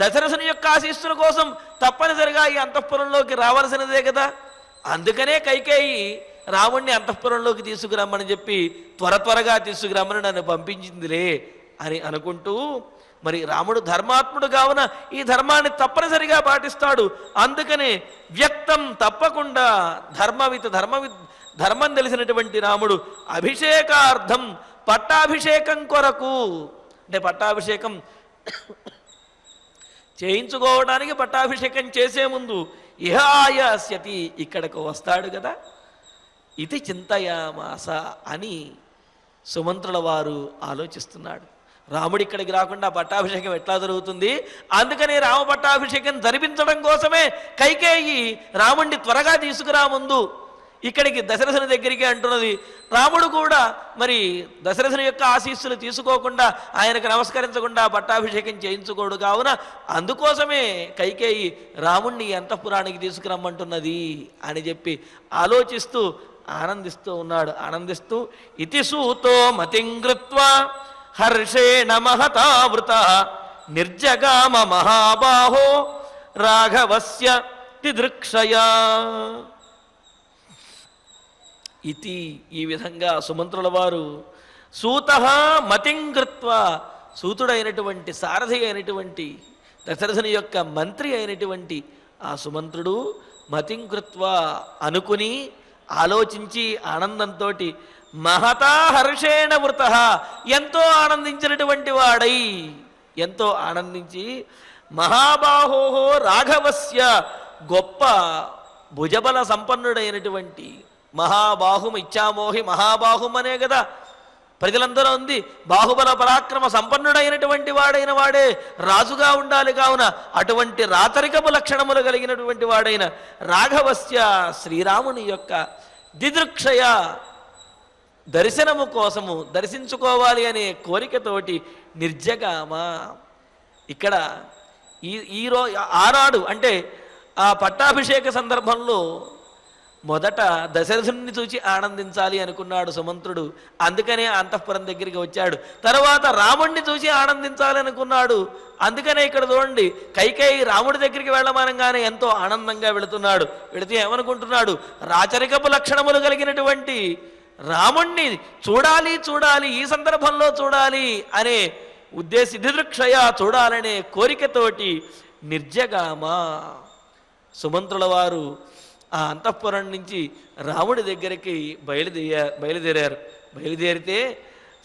దశరథుని యొక్క ఆశీస్సుల కోసం తప్పనిసరిగా ఈ అంతఃపురంలోకి రావాల్సినదే కదా. అందుకనే కైకేయి రాముణ్ణి అంతఃపురంలోకి తీసుకురమ్మని చెప్పి త్వరగా తీసుకురమ్మని నన్ను పంపించిందిలే అని అనుకుంటూ, మరి రాముడు ధర్మాత్ముడు కావున ఈ ధర్మాన్ని తప్పనిసరిగా పాటిస్తాడు. అందుకనే వ్యక్తం తప్పకుండా ధర్మం తెలిసినటువంటి రాముడు అభిషేకార్థం, పట్టాభిషేకం కొరకు, అంటే పట్టాభిషేకం చేయించుకోవడానికి పట్టాభిషేకం చేసే ముందు ఇహాయాస్యతి, ఇక్కడకు వస్తాడు కదా, ఇది చింతయామాస అని సుమంత్రుల వారు ఆలోచిస్తున్నాడు. రాముడు ఇక్కడికి రాకుండా పట్టాభిషేకం ఎట్లా జరుగుతుంది? అందుకనే రామ పట్టాభిషేకం జరిపించడం కోసమే కైకేయి రాముణ్ణి త్వరగా తీసుకురా ముందు ఇక్కడికి దశరథుని దగ్గరికి అంటున్నది. రాముడు కూడా మరి దశరథుని యొక్క ఆశీస్సులు తీసుకోకుండా, ఆయనకు నమస్కరించకుండా పట్టాభిషేకం చేయించుకోడు కావున అందుకోసమే కైకేయి రాముణ్ణి అంతఃపురానికి తీసుకురమ్మంటున్నది అని చెప్పి ఆలోచిస్తూ ఆనందిస్తూ ఉన్నాడు. ఆనందిస్తూ ఇతి సూతో మతింగృత్వా హర్షేణ మహతావృత నిర్జగామ మహాబాహో రాఘవస్య తిదృక్షయా. ఇతి, ఈ విధంగా సుమంత్రుల వారు సూత మతింగృత్వ, సూతుడైనటువంటి సారథి అయినటువంటి దశరథుని యొక్క మంత్రి అయినటువంటి ఆ సుమంత్రుడు మతింకృత్వ అనుకుని ఆలోచించి ఆనందంతో మహతా హర్షేణ వృత, ఎంతో ఆనందించినటువంటి వాడై, ఎంతో ఆనందించి మహాబాహో రాఘవస్య, గొప్ప భుజబల సంపన్నుడైనటువంటి మహాబాహుం ఇచ్చామోహి మహాబాహుం అనే కదా ప్రజలందరూ ఉంది. బాహుబల పరాక్రమ సంపన్నుడైనటువంటి వాడే రాజుగా ఉండాలి కావున అటువంటి రాతరికపు లక్షణములు కలిగినటువంటి వాడైన రాఘవస్య, శ్రీరాముని యొక్క దిదృక్షయ, దర్శనము కోసము, దర్శించుకోవాలి అనే కోరికతోటి నిర్జగామ. ఇక్కడ ఆనాడు అంటే ఆ పట్టాభిషేక సందర్భంలో మొదట దశరథుని చూచి ఆనందించాలి అనుకున్నాడు సుమంత్రుడు. అందుకనే అంతఃపురం దగ్గరికి వచ్చాడు. తర్వాత రాముణ్ణి చూసి ఆనందించాలి అనుకున్నాడు. అందుకనే ఇక్కడ చూడండి, కైకేయి రాముడి దగ్గరికి వెళ్ళమనగానే ఎంతో ఆనందంగా వెళుతున్నాడు. వెళితే ఏమనుకుంటున్నాడు, రాచరికపు లక్షణములు కలిగినటువంటి రాముణ్ణి చూడాలి, ఈ సందర్భంలో చూడాలి అనే దిదృక్షయ, చూడాలనే కోరికతోటి నిర్జగామ. సుమంత్రుల వారు ఆ అంతఃపురం నుంచి రాముడి దగ్గరికి బయలుదేరారు. బయలుదేరితే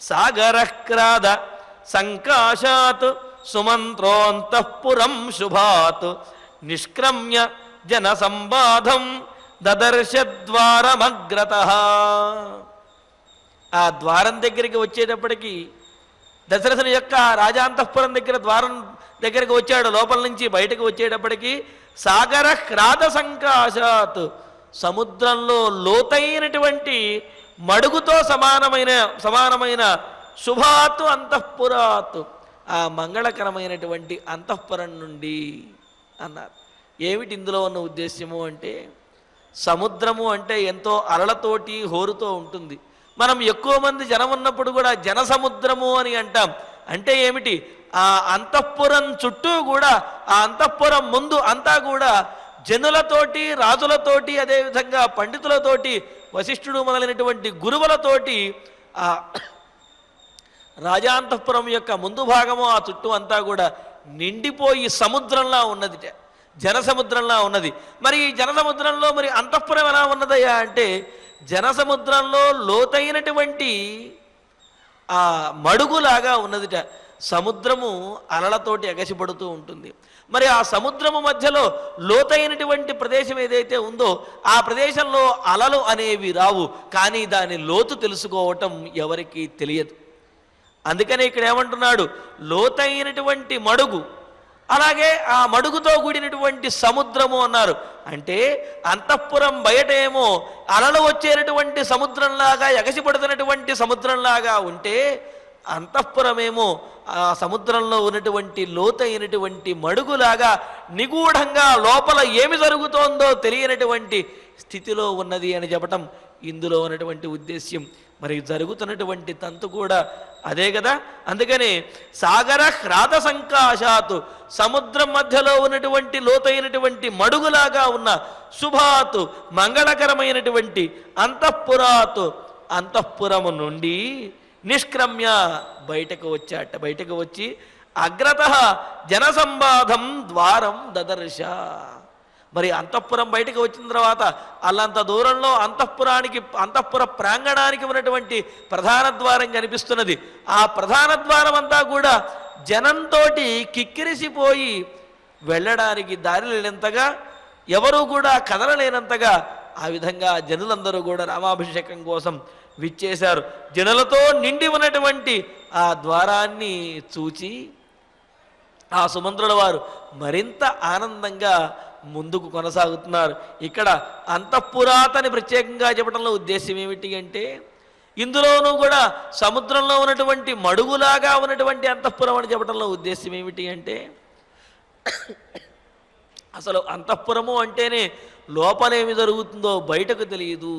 సాగరక్రాద సంకాశాత్ సుమంత్రోంతఃపురం శుభాత్ నిష్క్రమ్య జన సంబాధం దదర్శ ద్వారమగ్రతః. ఆ ద్వారం దగ్గరికి వచ్చేటప్పటికి దశరథుని యొక్క రాజాంతఃపురం దగ్గర ద్వారం దగ్గరికి వచ్చాడు. లోపల నుంచి బయటకు వచ్చేటప్పటికి సాగర హ్రాద సంకాశాత్, సముద్రంలో లోతైనటువంటి మడుగుతో సమానమైన శుభాత్ అంతఃపురాత్, ఆ మంగళకరమైనటువంటి అంతఃపురం నుండి అన్నారు. ఏమిటి ఇందులో ఉన్న ఉద్దేశ్యము అంటే, సముద్రము అంటే ఎంతో అలలతోటి హోరుతో ఉంటుంది. మనం ఎక్కువ మంది జనం ఉన్నప్పుడు కూడా జనసముద్రము అని అంటాం. అంటే ఏమిటి, ఆ అంతఃపురం చుట్టూ కూడా, ఆ అంతఃపురం ముందు అంతా కూడా జనులతోటి, రాజులతోటి, అదేవిధంగా పండితులతోటి, వశిష్ఠుడు మొదలైనటువంటి గురువులతోటి ఆ రాజాంతఃపురం యొక్క ముందు భాగము ఆ చుట్టూ అంతా కూడా నిండిపోయి సముద్రంలా ఉన్నది, జనసముద్రంలా ఉన్నది. మరి ఈ జనసముద్రంలో మరి అంతఃపురం ఎలా ఉన్నదయ్యా అంటే, జనసముద్రంలో లోతైనటువంటి ఆ మడుగులాగా ఉన్నదిట. సముద్రము అలలతోటి ఎగసిపడుతూ ఉంటుంది. మరి ఆ సముద్రము మధ్యలో లోతైనటువంటి ప్రదేశం ఏదైతే ఉందో ఆ ప్రదేశంలో అలలు అనేవి రావు, కానీ దాని లోతు తెలుసుకోవటం ఎవరికీ తెలియదు. అందుకనే ఇక్కడ ఏమంటున్నాడు, లోతైనటువంటి మడుగు, అలాగే ఆ మడుగుతో కూడినటువంటి సముద్రము అన్నారు. అంటే అంతఃపురం బయట ఏమో అలలు వచ్చేటటువంటి సముద్రంలాగా, ఎగసిపడుతున్నటువంటి సముద్రంలాగా ఉంటే, అంతఃపురమేమో ఆ సముద్రంలో ఉన్నటువంటి లోతైనటువంటి మడుగులాగా నిగూఢంగా లోపల ఏమి జరుగుతోందో తెలియనటువంటి స్థితిలో ఉన్నది అని చెప్పటం ఇందులో ఉన్నటువంటి ఉద్దేశ్యం. మరి జరుగుతున్నటువంటి తంతు కూడా అదే కదా. అందుకనే సాగర హ్రాద సంకాశాత్, సముద్రం మధ్యలో ఉన్నటువంటి లోతైనటువంటి మడుగులాగా ఉన్న శుభాత్, మంగళకరమైనటువంటి అంతఃపురాత్, అంతఃపురము నుండి నిష్క్రమ్య బయటకు వచ్చాట. బయటకు వచ్చి అగ్రతః జనసంబాధం ద్వారం దదర్శ. మరి అంతఃపురం బయటకు వచ్చిన తర్వాత అల్లంత దూరంలో అంతఃపుర ప్రాంగణానికి ఉన్నటువంటి ప్రధాన ద్వారం కనిపిస్తున్నది. ఆ ప్రధాన ద్వారం అంతా కూడా జనంతో కిక్కిరిసిపోయి వెళ్ళడానికి దారి లేనంతగా, ఎవరూ కూడా కదలలేనంతగా ఆ విధంగా జనులందరూ కూడా రామాభిషేకం కోసం విచ్చేశారు. జనులతో నిండి ఉన్నటువంటి ఆ ద్వారాన్ని చూచి ఆ సుమంత్రుల వారు మరింత ఆనందంగా ముందుకు కొనసాగుతున్నారు. ఇక్కడ అంతఃపురాతని ప్రత్యేకంగా చెప్పడంలో ఉద్దేశం ఏమిటి అంటే, ఇందులోనూ కూడా సముద్రంలో ఉన్నటువంటి మడుగులాగా ఉన్నటువంటి అంతఃపురం అని చెప్పడంలో ఉద్దేశం ఏమిటి అంటే, అసలు అంతఃపురము అంటేనే లోపలేమి జరుగుతుందో బయటకు తెలియదు.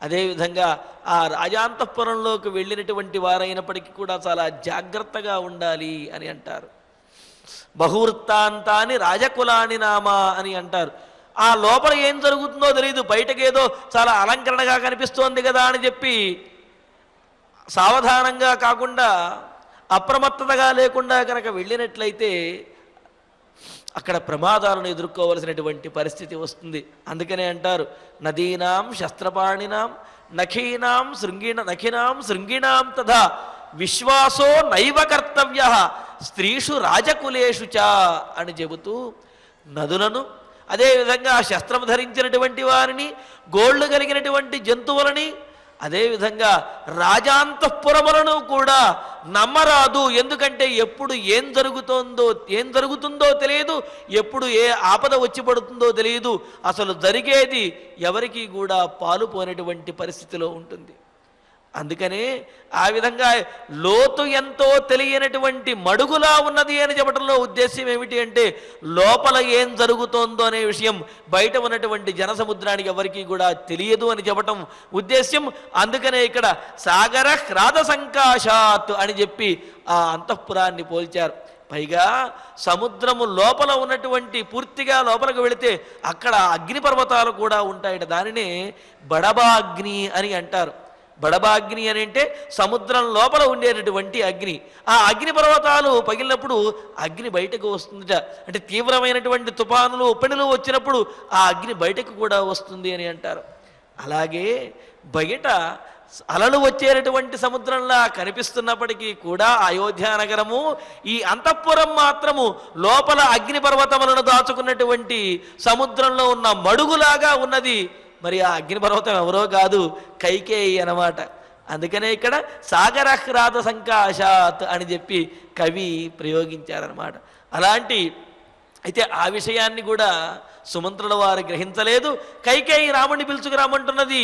అదేవిధంగా ఆ రాజాంతఃపురంలోకి వెళ్ళినటువంటి వారైనప్పటికీ కూడా చాలా జాగ్రత్తగా ఉండాలి అని అంటారు. బహువృత్తాంతాన్ని రాజకులాని నామా అని అంటారు. ఆ లోపల ఏం జరుగుతుందో తెలియదు, బయటకేదో చాలా అలంకరణగా కనిపిస్తోంది కదా అని చెప్పి సావధానంగా కాకుండా, అప్రమత్తతగా లేకుండా కనుక వెళ్ళినట్లయితే అక్కడ ప్రమాదాలను ఎదుర్కోవలసినటువంటి పరిస్థితి వస్తుంది. అందుకనే అంటారు, నదీనాం శస్త్రపాణినాం నఖీనాం శృంగిణాం తథా విశ్వాసో నైవ కర్తవ్య స్త్రీషు రాజకులేషు చ అని చెబుతూ, నదులను, అదేవిధంగా శస్త్రం ధరించినటువంటి వారిని, గోళ్ళు కలిగినటువంటి జంతువులని, అదేవిధంగా రాజాంతఃపురములను కూడా నమ్మరాదు. ఎందుకంటే ఎప్పుడు ఏం జరుగుతుందో తెలియదు, ఎప్పుడు ఏ ఆపద వచ్చి పడుతుందో తెలియదు. అసలు జరిగేది ఎవరికి కూడా పాలు పోయినటువంటి పరిస్థితిలో ఉంటుంది. అందుకనే ఆ విధంగా లోతు ఎంతో తెలియనటువంటి మడుగులా ఉన్నది అని చెప్పడంలో ఉద్దేశ్యం ఏమిటి అంటే, లోపల ఏం జరుగుతోందో అనే విషయం బయట ఉన్నటువంటి జనసముద్రానికి ఎవరికి కూడా తెలియదు అని చెప్పటం ఉద్దేశ్యం. అందుకనే ఇక్కడ సాగర హ్రాద సంకాశాత్ అని చెప్పి ఆ అంతఃపురాన్ని పోల్చారు. పైగా సముద్రము లోపల ఉన్నటువంటి, పూర్తిగా లోపలికి వెళితే అక్కడ అగ్నిపర్వతాలు కూడా ఉంటాయట. దానినే బడబాగ్ని అని అంటారు. బడబాగ్ని అని అంటే సముద్రం లోపల ఉండేటటువంటి అగ్ని. ఆ అగ్ని పర్వతాలు పగిలినప్పుడు అగ్ని బయటకు వస్తుందిట. అంటే తీవ్రమైనటువంటి తుఫానులు, ఉప్పెనులు వచ్చినప్పుడు ఆ అగ్ని బయటకు కూడా వస్తుంది అని అంటారు. అలాగే బయట అలలు వచ్చేటటువంటి సముద్రంలా కనిపిస్తున్నప్పటికీ కూడా అయోధ్య నగరము ఈ అంతఃపురం మాత్రము లోపల అగ్నిపర్వతములను దాచుకున్నటువంటి సముద్రంలో ఉన్న మడుగులాగా ఉన్నది. మరి ఆ అగ్నిపర్వతం ఎవరో కాదు, కైకేయి అన్నమాట. అందుకనే ఇక్కడ సాగరహ్రాత సంకాశాత్ అని చెప్పి కవి ప్రయోగించారనమాట. అలాంటి అయితే ఆ విషయాన్ని కూడా సుమంత్రుల వారు గ్రహించలేదు. కైకేయి రాముడిని పిలుచుకురామంటున్నది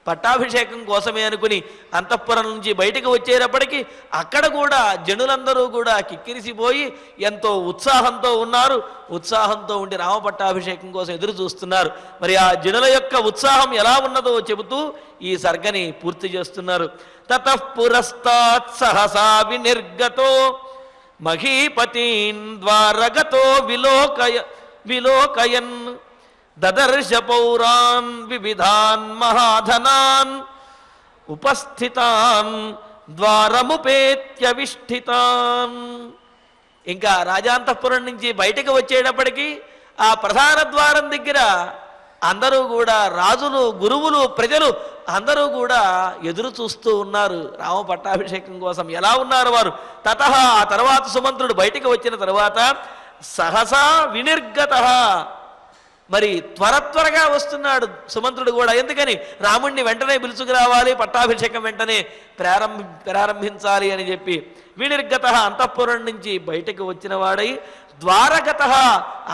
పట్టాభిషేకం కోసమే అనుకుని అంతఃపురం నుంచి బయటకు వచ్చేటప్పటికి అక్కడ కూడా జనులందరూ కూడా కిక్కిరిసిపోయి ఎంతో ఉత్సాహంతో ఉన్నారు. ఉత్సాహంతో ఉండి రామ పట్టాభిషేకం కోసం ఎదురు చూస్తున్నారు. మరి ఆ జనుల యొక్క ఉత్సాహం ఎలా ఉన్నదో చెబుతూ ఈ సర్గని పూర్తి చేస్తున్నారు. తతః పురస్తాత్ సహసా వినిర్గతో మహీపతీన్ ద్వారగతో విలోకయన్ దదర్శ పౌరాన్ వివిధాన్ మహాధనాన్ ఉపస్థితాన్ ద్వారముపేత్యవిష్ఠితాన్. ఇంకా రాజాంతఃపురం నుంచి బయటకు వచ్చేటప్పటికీ ఆ ప్రధాన ద్వారం దగ్గర అందరూ కూడా రాజులు, గురువులు, ప్రజలు అందరూ కూడా ఎదురు చూస్తూ ఉన్నారు రామ పట్టాభిషేకం కోసం. ఎలా ఉన్నారు వారు? తతః ఆ తర్వాత సుమంత్రుడు బయటకు వచ్చిన తర్వాత సహసా వినిర్గత, మరి త్వరగా వస్తున్నాడు సుమంత్రుడు కూడా. ఎందుకని? రాముణ్ణి వెంటనే పిలుచుకురావాలి, పట్టాభిషేకం వెంటనే ప్రారంభించాలి అని చెప్పి. వినిర్గత అంతఃపురం నుంచి బయటకు వచ్చిన వాడై ద్వారగత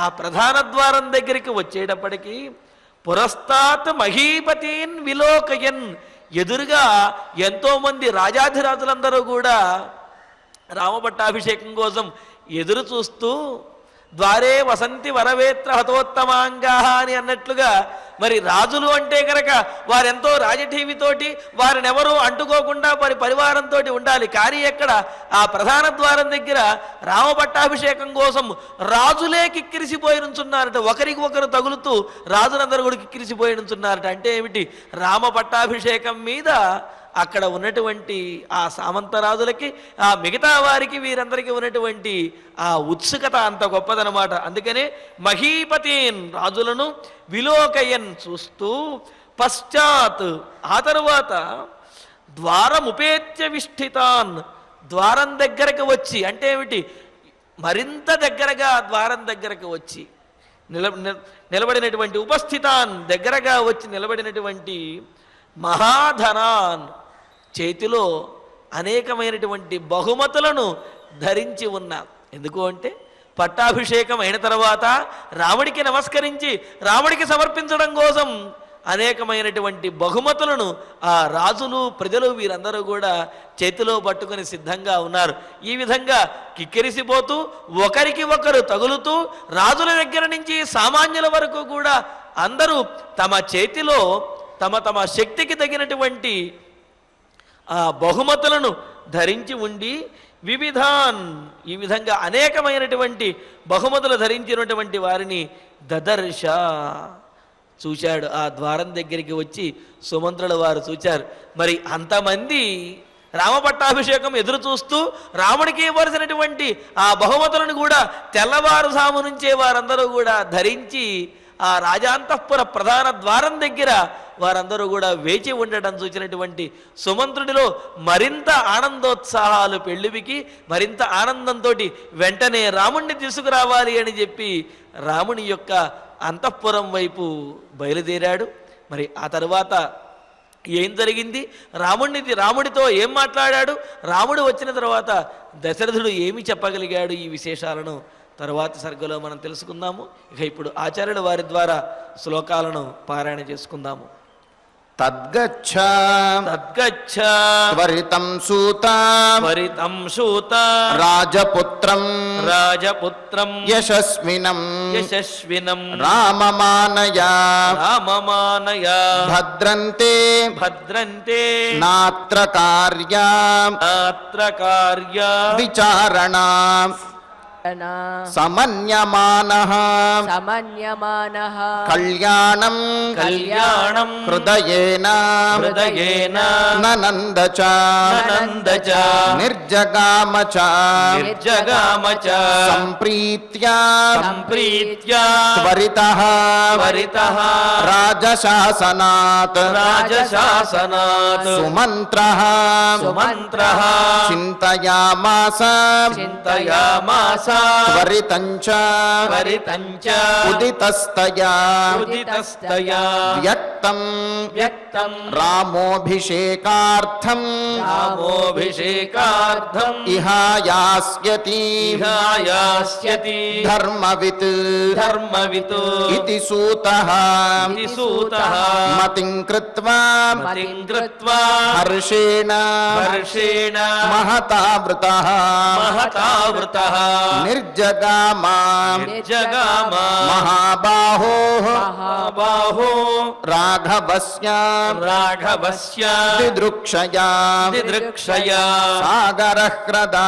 ఆ ప్రధాన ద్వారం దగ్గరికి వచ్చేటప్పటికీ పురస్తాత్ మహీపతీన్ విలోకయన్, ఎదురుగా ఎంతోమంది రాజాధిరాజులందరూ కూడా రామ పట్టాభిషేకం కోసం ఎదురు చూస్తూ ద్వారే వసంతి వరవేత్ర హతోత్తమాంగా అని అన్నట్లుగా, మరి రాజులు అంటే కనుక వారెంతో రాజఠీవితోటి వారిని ఎవరూ అంటుకోకుండా వారి పరివారంతో ఉండాలి. కానీ ఎక్కడ ఆ ప్రధాన ద్వారం దగ్గర రామ పట్టాభిషేకం కోసం రాజులే కిక్కిరిసిపోయి నుంచున్నారట. ఒకరికి ఒకరు తగులుతూ రాజులందరూ కూడా కిక్కిరిసిపోయి నుంచున్నారట. అంటే ఏమిటి? రామ పట్టాభిషేకం మీద అక్కడ ఉన్నటువంటి ఆ సామంతరాజులకి, ఆ మిగతా వారికి, వీరందరికీ ఉన్నటువంటి ఆ ఉత్సుకత అంత గొప్పదనమాట. అందుకనే మహీపతీన్ రాజులను విలోకయన్ చూస్తూ పశ్చాత్ ఆ తరువాత ద్వారముపేత్యవిష్ఠితాన్ ద్వారం దగ్గరకు వచ్చి, అంటే ఏమిటి? మరింత దగ్గరగా ద్వారం దగ్గరకు వచ్చి నిలబడినటువంటి ఉపస్థితాన్ దగ్గరగా వచ్చి నిలబడినటువంటి మహాధనాన్ చేతిలో అనేకమైనటువంటి బహుమతులను ధరించి ఉన్నారు. ఎందుకు అంటే పట్టాభిషేకం అయిన తర్వాత రాముడికి నమస్కరించి రాముడికి సమర్పించడం కోసం అనేకమైనటువంటి బహుమతులను ఆ రాజులు, ప్రజలు వీరందరూ కూడా చేతిలో పట్టుకొని సిద్ధంగా ఉన్నారు. ఈ విధంగా కిక్కిరిసిపోతూ ఒకరికి ఒకరు తగులుతూ రాజుల దగ్గర నుంచి సామాన్యుల వరకు కూడా అందరూ తమ చేతిలో తమ తమ శక్తికి తగినటువంటి ఆ బహుమతులను ధరించి ఉండి వివిధాన్, ఈ విధంగా అనేకమైనటువంటి బహుమతులు ధరించినటువంటి వారిని దదర్శ చూశాడు. ఆ ద్వారం దగ్గరికి వచ్చి సుమంత్రుల వారు చూచారు. మరి అంతమంది రామ పట్టాభిషేకం ఎదురు చూస్తూ రాముడికి ఇవ్వాల్సినటువంటి ఆ బహుమతులను కూడా తెల్లవారుజాము నుంచే వారందరూ కూడా ధరించి ఆ రాజాంతఃపుర ప్రధాన ద్వారం దగ్గర వారందరూ కూడా వేచి ఉండటం చూసినటువంటి సుమంత్రుడిలో మరింత ఆనందోత్సాహాలు పెళ్ళివికి, మరింత ఆనందంతో వెంటనే రాముణ్ణి తీసుకురావాలి అని చెప్పి రాముని యొక్క అంతఃపురం వైపు బయలుదేరాడు. మరి ఆ తరువాత ఏం జరిగింది? రాముడితో ఏం మాట్లాడాడు? రాముడు వచ్చిన తర్వాత దశరథుడు ఏమి చెప్పగలిగాడు? ఈ విశేషాలను తరువాత సర్గలో మనం తెలుసుకుందాము. ఇక ఇప్పుడు ఆచార్యుల వారి ద్వారా శ్లోకాలను పారాయణ చేసుకుందాము. తద్గచ్చ తద్గచ్చ త్వరితం సూత త్వరితం సూత రాజపుత్రం రాజపుత్రం యశస్వినం యశస్వినం రామమానయ రామమానయ భద్రంతే భద్రంతే నాత్ర కార్య నాత్ర కార్య విచారణ సమన్యమానః సమన్యమానః కళ్యాణం కళ్యాణం హృదయేన హృదయేన ననంద చ ననంద చ నిర్జగామ చ నిర్జగామ చ సంప్రీత్య సంప్రీత్య త్వరితః త్వరితః రాజశాసనాత్ రాజశాసనాత్ సుమంత్రః సుమంత్రః చింతయామాస చింతయామాస త్వరితం చ త్వరితం చ ఉదితస్తయా ఉదితస్తయా వ్యక్తం వ్యక్తం రామోభిషేకార్థం రామోభిషేకార్థం ఇహాయాస్యతి ఇహాయాస్యతి ధర్మవిత్ ధర్మవిత్ ఇతి సూతః ఇతి సూతః మతిం కృత్వా మతిం కృత్వా హర్షేణ హర్షేణ మహతావృతః మహతావృతః నిర్జగామ నిర్జగామ మహాబాహో మహాబాహో రాఘవస్య రాఘవస్య దిదృక్షయా దిదృక్షయా సాగరహ్రదా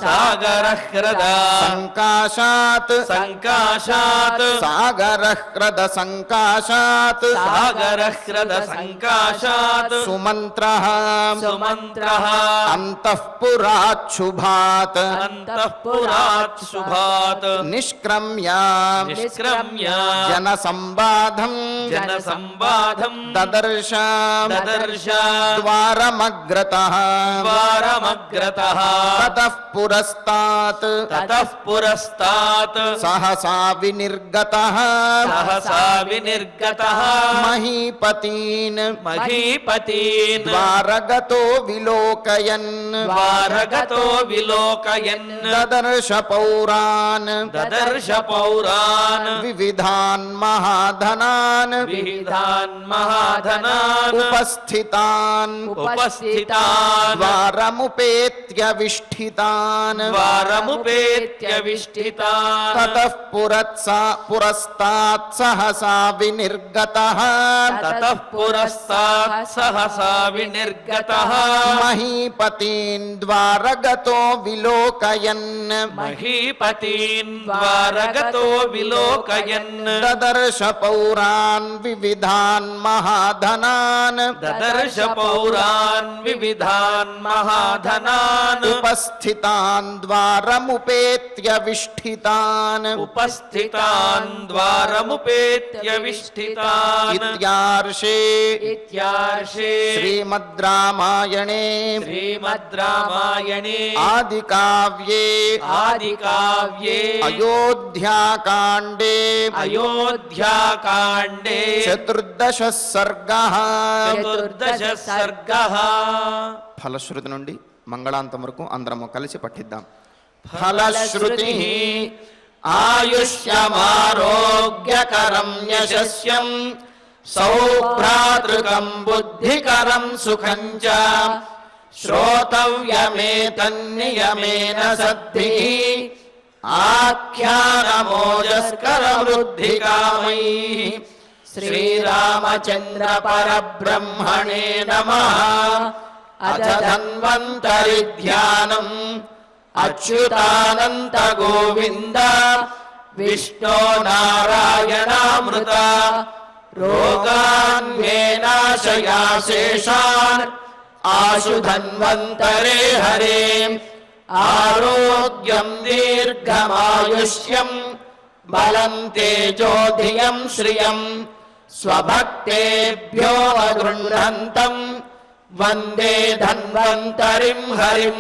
సాగరహ్రదా సంకాశాత్ సంకాశాత్ సాగరహ్రద సంకాశాత్ సాగరహ్రద సంకాశాత్ సుమంత్రః సుమంత్రః అంతఃపురాచ్ఛుభాత్ అంతఃపురాత్ శుభాత్ నిష్క్రమ్య నిష్క్రమ్య జనసంబాధం జనసంబాధం దదర్శ దదర్శ ద్వారమగ్రతః ద్వారమగ్రతః తతః పురస్తాత్ తతః పురస్తాత్ సహసా వినిర్గతః సహసా వినిర్గతః మహీపతీన్ మహీపతీన్ ద్వారగతో విలోకయన్ ద్వారగతో విలోకయన్ దదర్శ పౌరాన్ దదర్శ పౌరాన్ వివిధాన్ మహాధనాన్ వివిధాన్ మహాధనాన్ ఉపస్థితాన్ ఉపస్థితాన్ ద్వారముపేత్య విష్ఠితాన్ ద్వారముపేత్య విష్ఠితాన్ తతః పురస్తాత్ సహసా వినిర్గతః తతః పురస్తాత్ సహసా వినిర్గతః మహీపతీన్ ద్వారగతో విలోకయన్ మహీపతీన్ ద్వారగతో విలోకయన్ దదర్శ పౌరాన్ వివిధాన్ మహాధనాన్ దదర్శ పౌరాన్ వివిధాన్ మహాధనాన్ ఉపస్థితాన్ ద్వారముపేత్య విష్ఠితాన్ ఉపస్థితాన్ ద్వారముపేత్య విష్ఠితాన్ ఇత్యార్షే ఇత్యార్షే శ్రీమద్ రామాయణే శ్రీమద్ రామాయణే ఆదికావ్యే ఆదికావ్యే అయోధ్యాకాండే అయోధ్యాకాండే చతుర్దశ సర్గః చతుర్దశ సర్గః ఫలశ్రుతి నుండి మంగళాంతం వరకు అందరము కలిసి పఠిద్దాం. ఫలశ్రుతి ఆయుష్యమారోగ్యకరం యశస్యం సౌభ్రాతృకం బుద్ధికరం సుఖం చ శ్రోతవ్యమేతన్నియమేన సద్భిః ఆఖ్యానమోజస్కర వృద్ధికామైః శ్రీరామచంద్ర పరబ్రహ్మణే నమః. అథ ధన్వంతరి ధ్యానం అచ్యుతానంత గోవింద విష్ణో నారాయణామృత రోగాన్వేనాశయాశేషాన్ ఆశు ధన్వంతరే హరే ఆరోగ్యం దీర్ఘమాయుష్యం బలం తేజోధియం శ్రియం స్వభక్తేభ్యో గృహంతం వందే ధన్వంతరిం హరిం.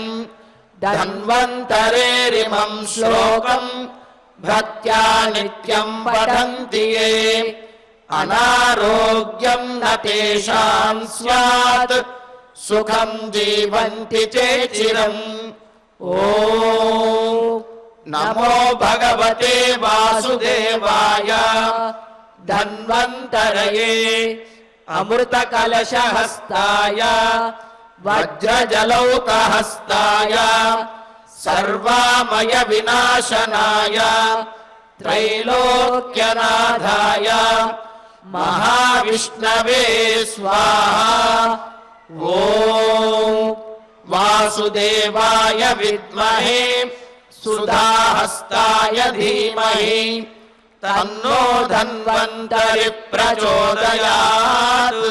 ధన్వంతరేరిమం శ్లోకం భక్త్యా నిత్యం పఠంతి యే అనారోగ్యం న తేషాం స్యాత్ సుఖం జీవంతి చేచిరం. ఓం నమో భగవతే వాసుదేవాయ ధన్వంతరయే అమృతకలశహస్తాయ వజ్రజలౌకహస్తాయ సర్వామయ వినాశనాయ త్రైలోక్యనాథాయ మహావిష్ణవే స్వాహా. ఓం వాసుదేవాయ విద్మహే सुधाहस्ताय धीमहि तन्नो धन्वन्तरि प्रचोदयात्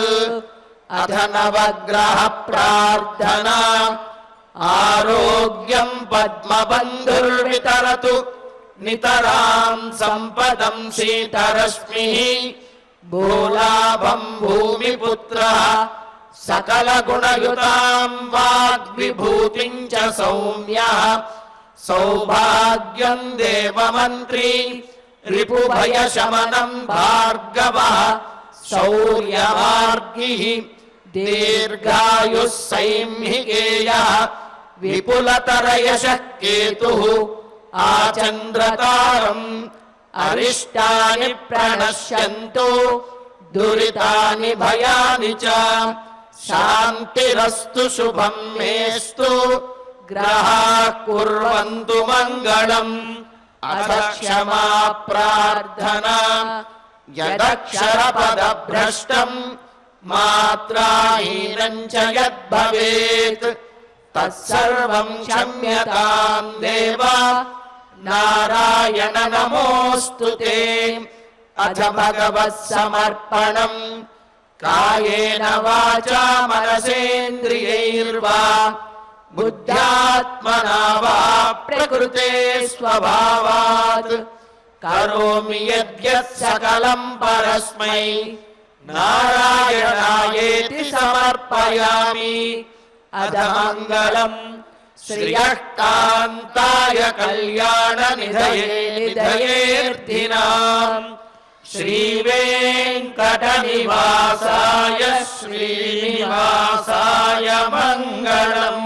अथ नवग्रह प्रार्थना आरोग्यं पद्मबन्धुर्वितरतु नितरां सम्पदं शीतरश्मिः भूलाभं भूमिपुत्रः सकलगुणयुतां वाग्विभूतिं च सौम्यः सौभाग्यं देवमन्त्री रिपुभयशमनं भार्गवः शौर्यमार्गिः दीर्घायुः सैम्हिकेयः विपुलतरयशः केतुः आचन्द्रतारम् अरिष्टानि प्रणश्यन्तु दुरितानि भयानि च शान्तिरस्तु शुभं मेस्तु ग्रहाः कुर्वन्तु मङ्गलम् अथ क्षमा प्रार्थना यदक्षरपदभ्रष्टम् मात्राहीनं च यद्भवेत् तत्सर्वं क्षम्यतां देव नारायण नमोऽस्तु ते अथ भगवत्समर्पणम् कायेन वाचा मनसेन्द्रियैर्वा बुद्ध्यात्मना वा प्रकृते स्वभावात् करोमि यद्यत् सकलं परस्मै नारायणायेति समर्पयामि अधमङ्गलम् श्रियः कान्ताय कल्याणनिधये निधयेऽर्थिनाम् श्रीवेङ्कटनिवासाय श्रीनिवासाय मङ्गलम्।